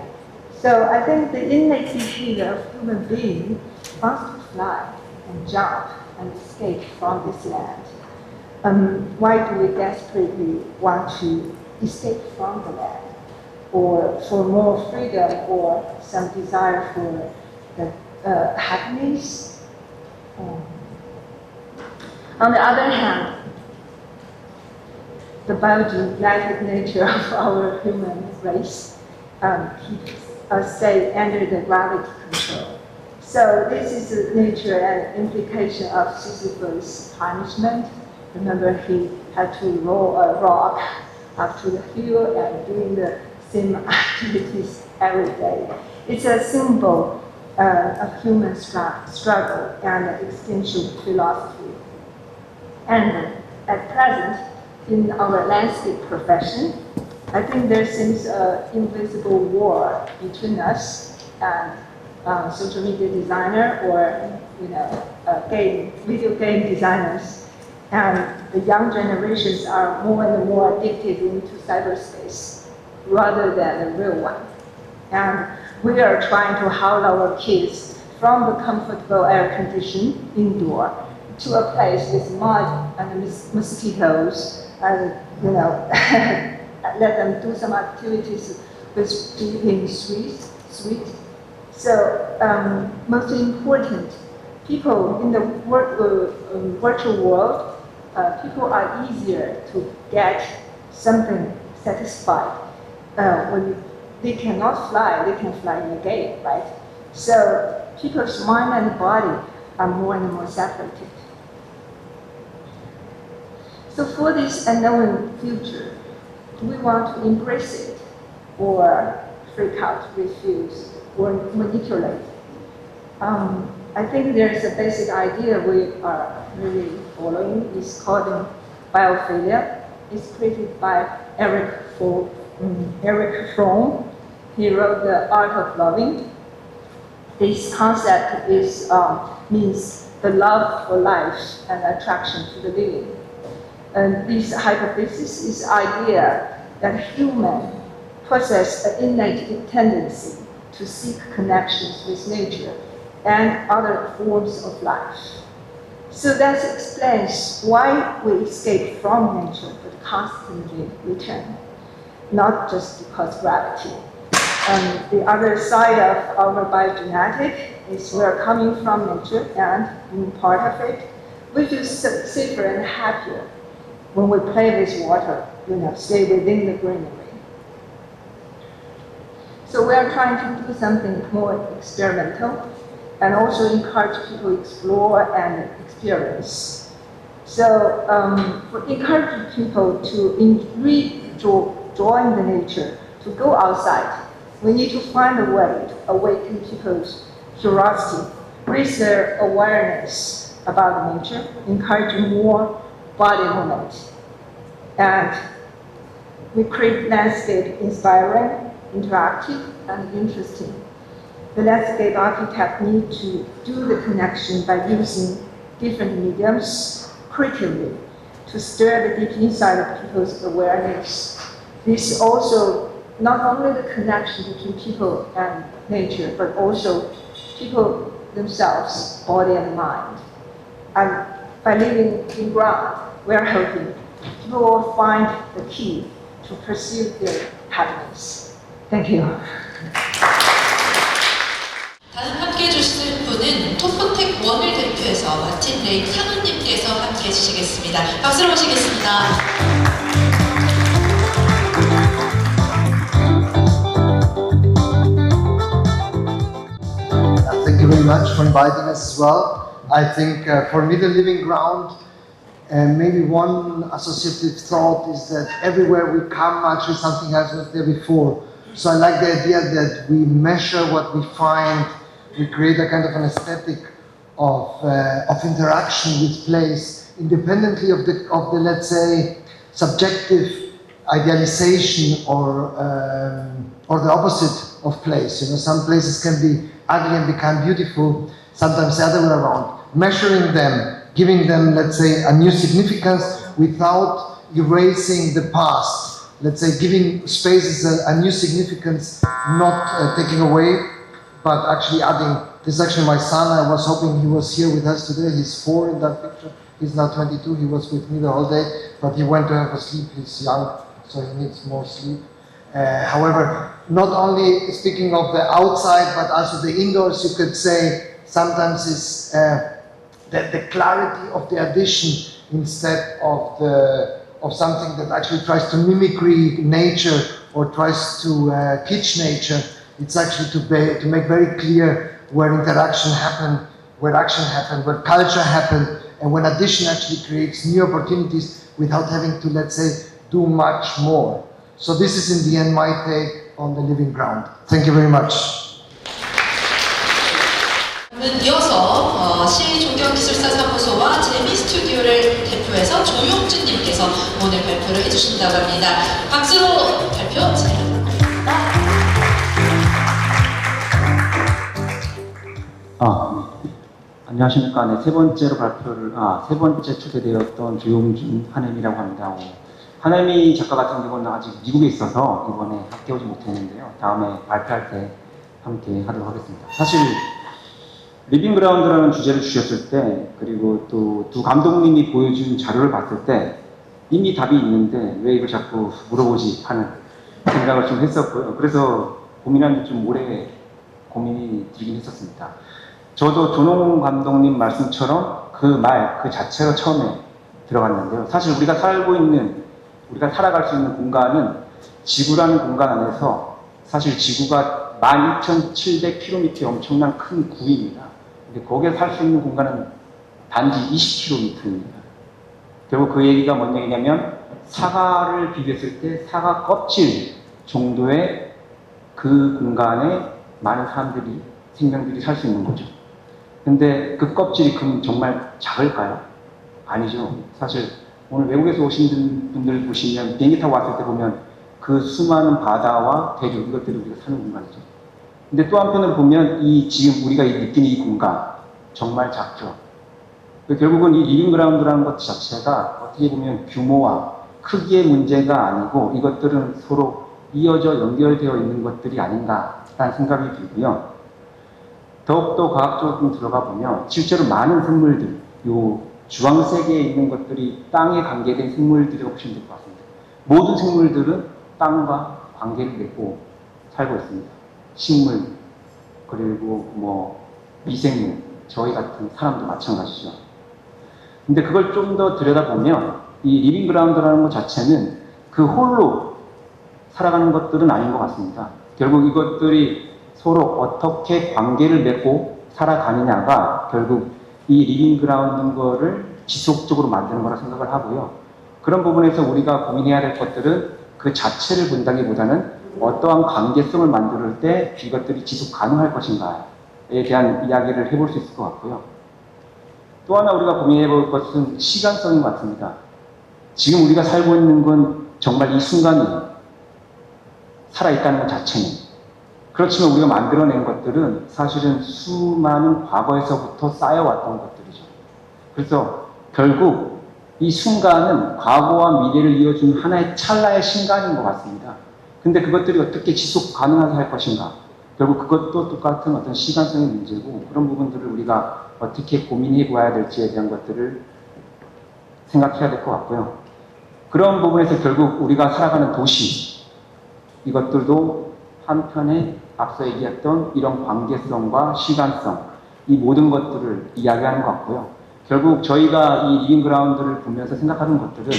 So I think the innate behavior of human being wants to fly. and jump and escape from this land. Why do we desperately want to escape from the land? Or for more freedom or some desire for the happiness? On the other hand, the biogenetic nature of our human race keeps us safe under the gravity control. So this is the nature and implication of Sisyphus' punishment. Remember, he had to roll a rock up to the hill and doing the same activities every day. It's a symbol of human struggle and extinction philosophy. And at present, in our landscape profession, I think there seems an invisible war between us and social media designer or video game designers. And the young generations are more and more addicted into cyberspace rather than the real one. And we are trying to house our kids from the comfortable air condition indoor to a place with mud and mosquitoes, and let them do some activities with being sweet. So most important, people in the virtual world, people are easier to get something satisfied. When they cannot fly, they can fly in a game, right? So people's mind and body are more and more separated. So for this unknown future, do we want to embrace it or freak out, refuse, or manipulate? I think there's a basic idea we are really following. It's called biophilia. It's created by Erich Fromm. He wrote The Art of Loving. This concept means the love for life and attraction to the living. And this hypothesis is the idea that humans possess an innate tendency to seek connections with nature and other forms of life. So that explains why we escape from nature but constantly return, not just because gravity. The other side of our biogenetic is we're coming from nature and being part of it. We feel safer and happier when we play with water, stay within the greenery. So we are trying to do something more experimental and also encourage people to explore and experience. So for encouraging people to join the nature, to go outside, we need to find a way to awaken people's curiosity, raise their awareness about nature, encourage more body movement. And we create landscape inspiring, interactive, and interesting. The landscape architect needs to do the connection by using different mediums creatively to stir the deep inside of people's awareness. This also not only the connection between people and nature, but also people themselves, body and mind. And by living in ground, we are hoping people will find the key to pursue their happiness. Thank you. 다음 함께 해주실 분은 토프텍 원을 대표해서 마틴 레이 상은님께서 함께 해주시겠습니다. 박수로 모시겠습니다. Thank you very much for inviting us as well. I think for me the living ground, maybe one associative thought is that everywhere we come actually something else was there before. So I like the idea that we measure what we find, we create a kind of an aesthetic of interaction with place, independently of the let's say subjective idealization or the opposite of place. Some places can be ugly and become beautiful, sometimes the other way around. Measuring them, giving them, let's say, a new significance without erasing the past. Let's say, giving spaces a new significance, not taking away, but actually adding This is actually my son. I was hoping he was here with us today. He's 4 in that picture. He's now 22. He was with me the whole day, but he went to have a sleep. He's young, so he needs more sleep. However, not only speaking of the outside, but also the indoors, you could say sometimes is the clarity of the addition instead of something that actually tries to mimicry nature or tries to kitsch nature. It's actually to make very clear where interaction happened, where action happened, where culture happened, and when addition actually creates new opportunities without having to, let's say, do much more. So this is in the end my take on the living ground. Thank you very much. 이어서 시조경기술사사무소와 재미 스튜디오를 대표해서 조용준님께서 오늘 발표를 해주신다고 합니다. 박수로 발표 진행합니다. 안녕하십니까. 네, 세 번째 초대되었던 조용준 한혜미라고 합니다. 한혜미 작가 같은 경우는 아직 미국에 있어서 이번에 함께 오지 못했는데요. 다음에 발표할 때 함께 하도록 하겠습니다. 사실 리빙그라운드라는 주제를 주셨을 때, 그리고 또 두 감독님이 보여준 자료를 봤을 때 이미 답이 있는데 왜 이걸 자꾸 물어보지 하는 생각을 좀 했었고요. 그래서 고민한 지 좀 오래 고민이 들긴 했었습니다. 저도 조농 감독님 말씀처럼 그 말 그 자체로 처음에 들어갔는데요. 사실 우리가 살아갈 수 있는 공간은 지구라는 공간 안에서 사실 지구가 12,700km의 엄청난 큰 구입니다. 근데 거기에 살 수 있는 공간은 단지 20km입니다. 결국 그 얘기가 뭔 얘기냐면 사과를 비교했을 때 사과 껍질 정도의 그 공간에 많은 사람들이, 생명들이 살 수 있는 거죠. 근데 그 껍질이 그럼 정말 작을까요? 아니죠. 사실 오늘 외국에서 오신 분들 보시면 비행기 타고 왔을 때 보면 그 수많은 바다와 대륙, 이것들이 우리가 사는 공간이죠. 근데 또 한편으로 보면 지금 우리가 느끼는 이 공간 정말 작죠. 결국은 이 리빙그라운드라는 것 자체가 어떻게 보면 규모와 크기의 문제가 아니고 이것들은 서로 이어져 연결되어 있는 것들이 아닌가라는 생각이 들고요. 더욱더 과학적으로 좀 들어가 보면 실제로 많은 생물들, 요 주황색에 있는 것들이 땅에 관계된 생물들이라고 보시면 될 것 같습니다. 모든 생물들은 땅과 관계를 맺고 살고 있습니다. 식물, 그리고 미생물, 저희 같은 사람도 마찬가지죠. 근데 그걸 좀 더 들여다보면 이 리빙그라운드라는 것 자체는 그 홀로 살아가는 것들은 아닌 것 같습니다. 결국 이것들이 서로 어떻게 관계를 맺고 살아가느냐가 결국 이 리빙그라운드인 거를 지속적으로 만드는 거라 생각을 하고요. 그런 부분에서 우리가 고민해야 될 것들은 그 자체를 본다기보다는 어떠한 관계성을 만들 때 이것들이 지속 가능할 것인가에 대한 이야기를 해볼 수 있을 것 같고요. 또 하나 우리가 고민해 볼 것은 시간성인 것 같습니다. 지금 우리가 살고 있는 건 정말 이 순간이 살아있다는 것 자체는. 그렇지만 우리가 만들어낸 것들은 사실은 수많은 과거에서부터 쌓여왔던 것들이죠. 그래서 결국 이 순간은 과거와 미래를 이어준 하나의 찰나의 순간인 것 같습니다. 근데 그것들이 어떻게 지속 가능하게 할 것인가? 결국 그것도 똑같은 어떤 시간성의 문제고 그런 부분들을 우리가 어떻게 고민해 봐야 될지에 대한 것들을 생각해야 될 것 같고요. 그런 부분에서 결국 우리가 살아가는 도시, 이것들도 한편에 앞서 얘기했던 이런 관계성과 시간성, 이 모든 것들을 이야기하는 것 같고요. 결국 저희가 이 리빙그라운드를 보면서 생각하는 것들은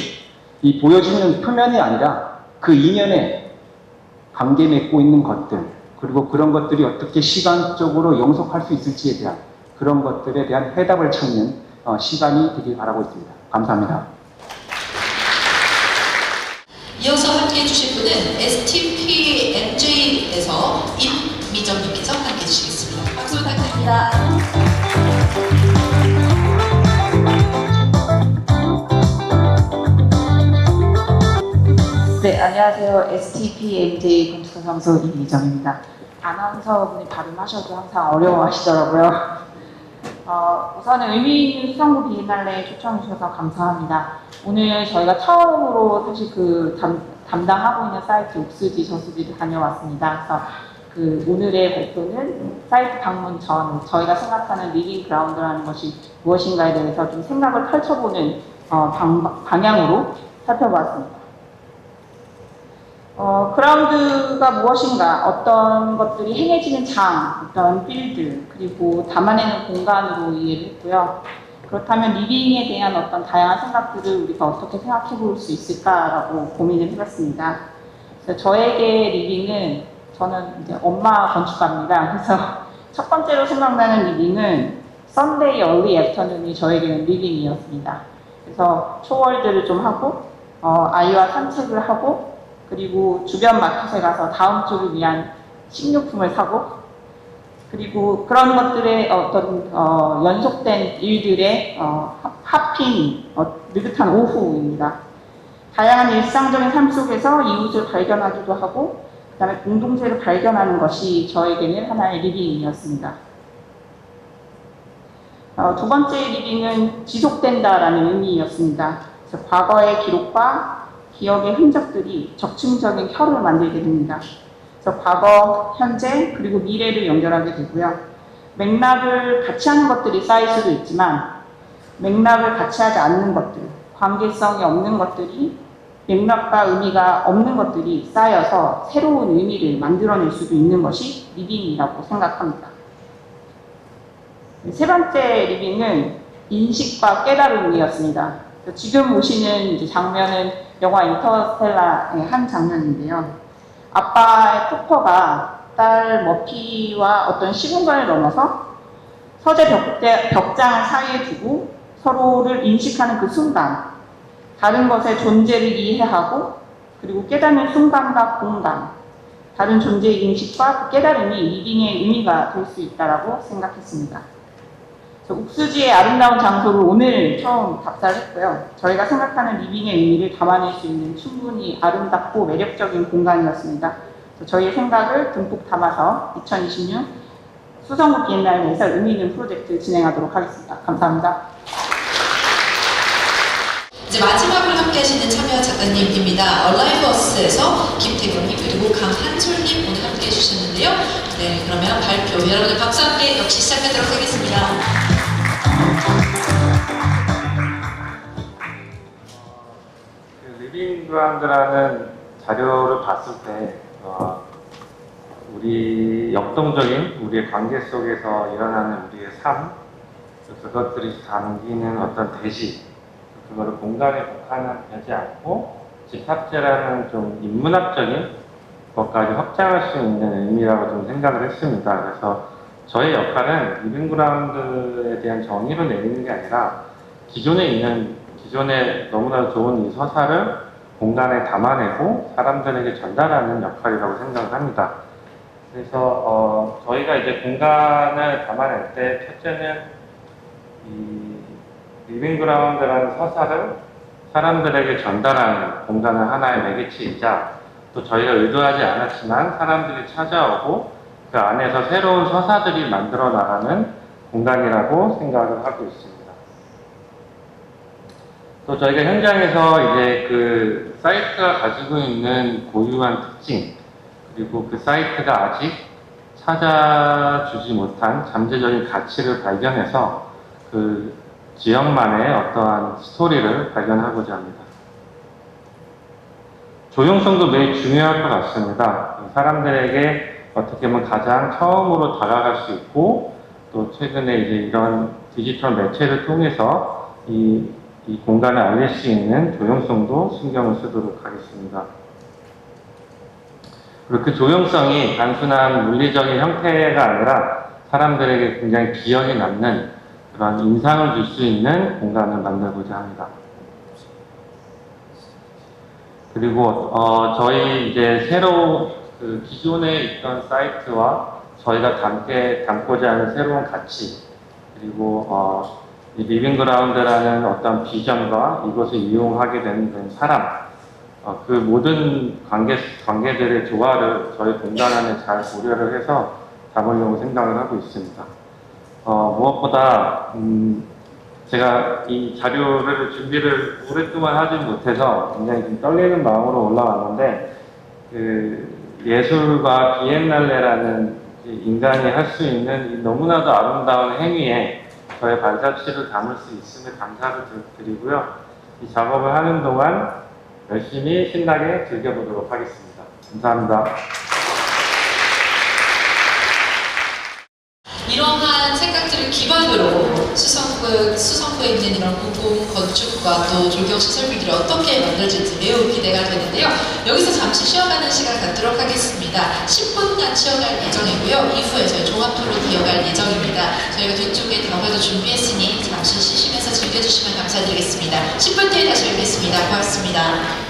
이 보여지는 표면이 아니라 그 이면에 관계 맺고 있는 것들, 그리고 그런 것들이 어떻게 시간적으로 영속할 수 있을지에 대한 그런 것들에 대한 해답을 찾는 시간이 되길 바라고 있습니다. 감사합니다. 이어서 함께 해주실 분은 STPMJ에서 임미정님께서 함께 해주시겠습니다. 박수 부탁드립니다. 네, 안녕하세요. STPMJ 건축사무소 임미정입니다. 아나운서분이 발음하셔도 항상 어려워하시더라고요. 우선은 의미 있는 수성구 비엔날레에 초청해 주셔서 감사합니다. 오늘 저희가 처음으로 사실 담당하고 있는 사이트 옥스지 저수지를 다녀왔습니다. 그래서 그 오늘의 발표는 사이트 방문 전 저희가 생각하는 리빙 그라운드라는 것이 무엇인가에 대해서 좀 생각을 펼쳐보는 방향으로 살펴보았습니다. 그라운드가 무엇인가, 어떤 것들이 행해지는 장, 어떤 필드, 그리고 담아내는 공간으로 이해를 했고요. 그렇다면 리빙에 대한 어떤 다양한 생각들을 우리가 어떻게 생각해 볼 수 있을까라고 고민을 해봤습니다. 그래서 저에게 리빙은, 저는 이제 엄마 건축가입니다. 그래서 첫 번째로 생각나는 리빙은 썬데이 얼리 애프터눈이 저에게는 리빙이었습니다. 그래서 초월들을 좀 하고, 아이와 산책을 하고, 그리고 주변 마켓에 가서 다음 주를 위한 식료품을 사고, 그리고 그런 것들의 어떤 연속된 일들의 하핑, 느긋한 오후입니다. 다양한 일상적인 삶 속에서 이웃을 발견하기도 하고, 그 다음에 공동체를 발견하는 것이 저에게는 하나의 리빙이었습니다. 두 번째 리빙은 지속된다라는 의미였습니다. 그래서 과거의 기록과 기억의 흔적들이 적층적인 혈을 만들게 됩니다. 그래서 과거, 현재, 그리고 미래를 연결하게 되고요. 맥락을 같이 하는 것들이 쌓일 수도 있지만 맥락을 같이 하지 않는 것들, 관계성이 없는 것들이, 맥락과 의미가 없는 것들이 쌓여서 새로운 의미를 만들어낼 수도 있는 것이 리빙이라고 생각합니다. 세 번째 리빙은 인식과 깨달음이었습니다. 지금 보시는 이제 장면은 영화 인터스텔라의 한 장면인데요. 아빠의 쿠퍼가 딸 머피와 어떤 시공간을 넘어서 서재 벽장 사이에 두고 서로를 인식하는 그 순간, 다른 것의 존재를 이해하고 그리고 깨닫는 순간과 공간, 다른 존재의 인식과 그 깨달음이 리빙의 의미가 될 수 있다고 생각했습니다. 옥수지의 아름다운 장소를 오늘 처음 답사했고요. 저희가 생각하는 리빙의 의미를 담아낼 수 있는 충분히 아름답고 매력적인 공간이었습니다. 저희의 생각을 듬뿍 담아서 2026 수성구 비엔날레에서 의미 있는 프로젝트 진행하도록 하겠습니다. 감사합니다. 이제 마지막으로 함께 하시는 참여 작가님입니다. 얼라이브어스에서 김태경님 그리고 강한솔님 오늘 함께 해주셨는데요. 네, 그러면 발표 여러분들 박수 함께 역시 시작하도록 하겠습니다. 리빙 그라운드라는 자료를 봤을 때 우리 역동적인 우리의 관계 속에서 일어나는 우리의 삶, 그것들이 담기는 어떤 대시, 그거를 공간에 국한하지 않고 집합제라는 좀 인문학적인 것까지 확장할 수 있는 의미라고 좀 생각을 했습니다. 그래서 저의 역할은 리빙 그라운드에 대한 정의로 내리는 게 아니라 기존에 너무나 좋은 이 서사를 공간에 담아내고 사람들에게 전달하는 역할이라고 생각을 합니다. 그래서 저희가 이제 공간을 담아낼 때 첫째는 이 리빙 그라운드라는 서사를 사람들에게 전달하는 공간은 하나의 매개체이자 또 저희가 의도하지 않았지만 사람들이 찾아오고 그 안에서 새로운 서사들이 만들어 나가는 공간이라고 생각을 하고 있습니다. 또 저희가 현장에서 이제 그 사이트가 가지고 있는 고유한 특징, 그리고 그 사이트가 아직 찾아주지 못한 잠재적인 가치를 발견해서 그 지역만의 어떠한 스토리를 발견하고자 합니다. 조용성도 매우 중요할 것 같습니다. 사람들에게 어떻게 보면 가장 처음으로 다가갈 수 있고 또 최근에 이제 이런 디지털 매체를 통해서 이 공간을 알릴 수 있는 조용성도 신경을 쓰도록 하겠습니다. 그리고 그 조용성이 단순한 물리적인 형태가 아니라 사람들에게 굉장히 기억에 남는 그런 인상을 줄 수 있는 공간을 만들고자 합니다. 그리고 저희 이제 새로 그 기존에 있던 사이트와 저희가 담고자 하는 새로운 가치, 그리고 이 리빙 그라운드라는 어떤 비전과 이것을 이용하게 된 사람, 그 모든 관계들의 조화를 저희 공간 안에 잘 고려를 해서 담으려고 생각을 하고 있습니다. 무엇보다 제가 이 자료를 준비를 오랫동안 하지 못해서 굉장히 좀 떨리는 마음으로 올라왔는데 예술과 비엔날레라는 인간이 할 수 있는 이 너무나도 아름다운 행위에 저의 발자취를 담을 수 있음에 감사를 드리고요. 이 작업을 하는 동안 열심히 신나게 즐겨보도록 하겠습니다. 감사합니다. 이러한 생각들을 기반으로 수성구에 있는 이런 공공 건축과 또 조경시설물들이 어떻게 만들어질지 매우 기대가 되는데요. 여기서 잠시 쉬어가는 시간 갖도록 하겠습니다. 10분간 쉬어갈 예정이고요. 이후에 저희 종합토론 이어갈 예정입니다. 저희가 뒤쪽에 대화도 준비했으니 잠시 쉬시면서 즐겨주시면 감사드리겠습니다. 10분 뒤에 다시 뵙겠습니다. 고맙습니다.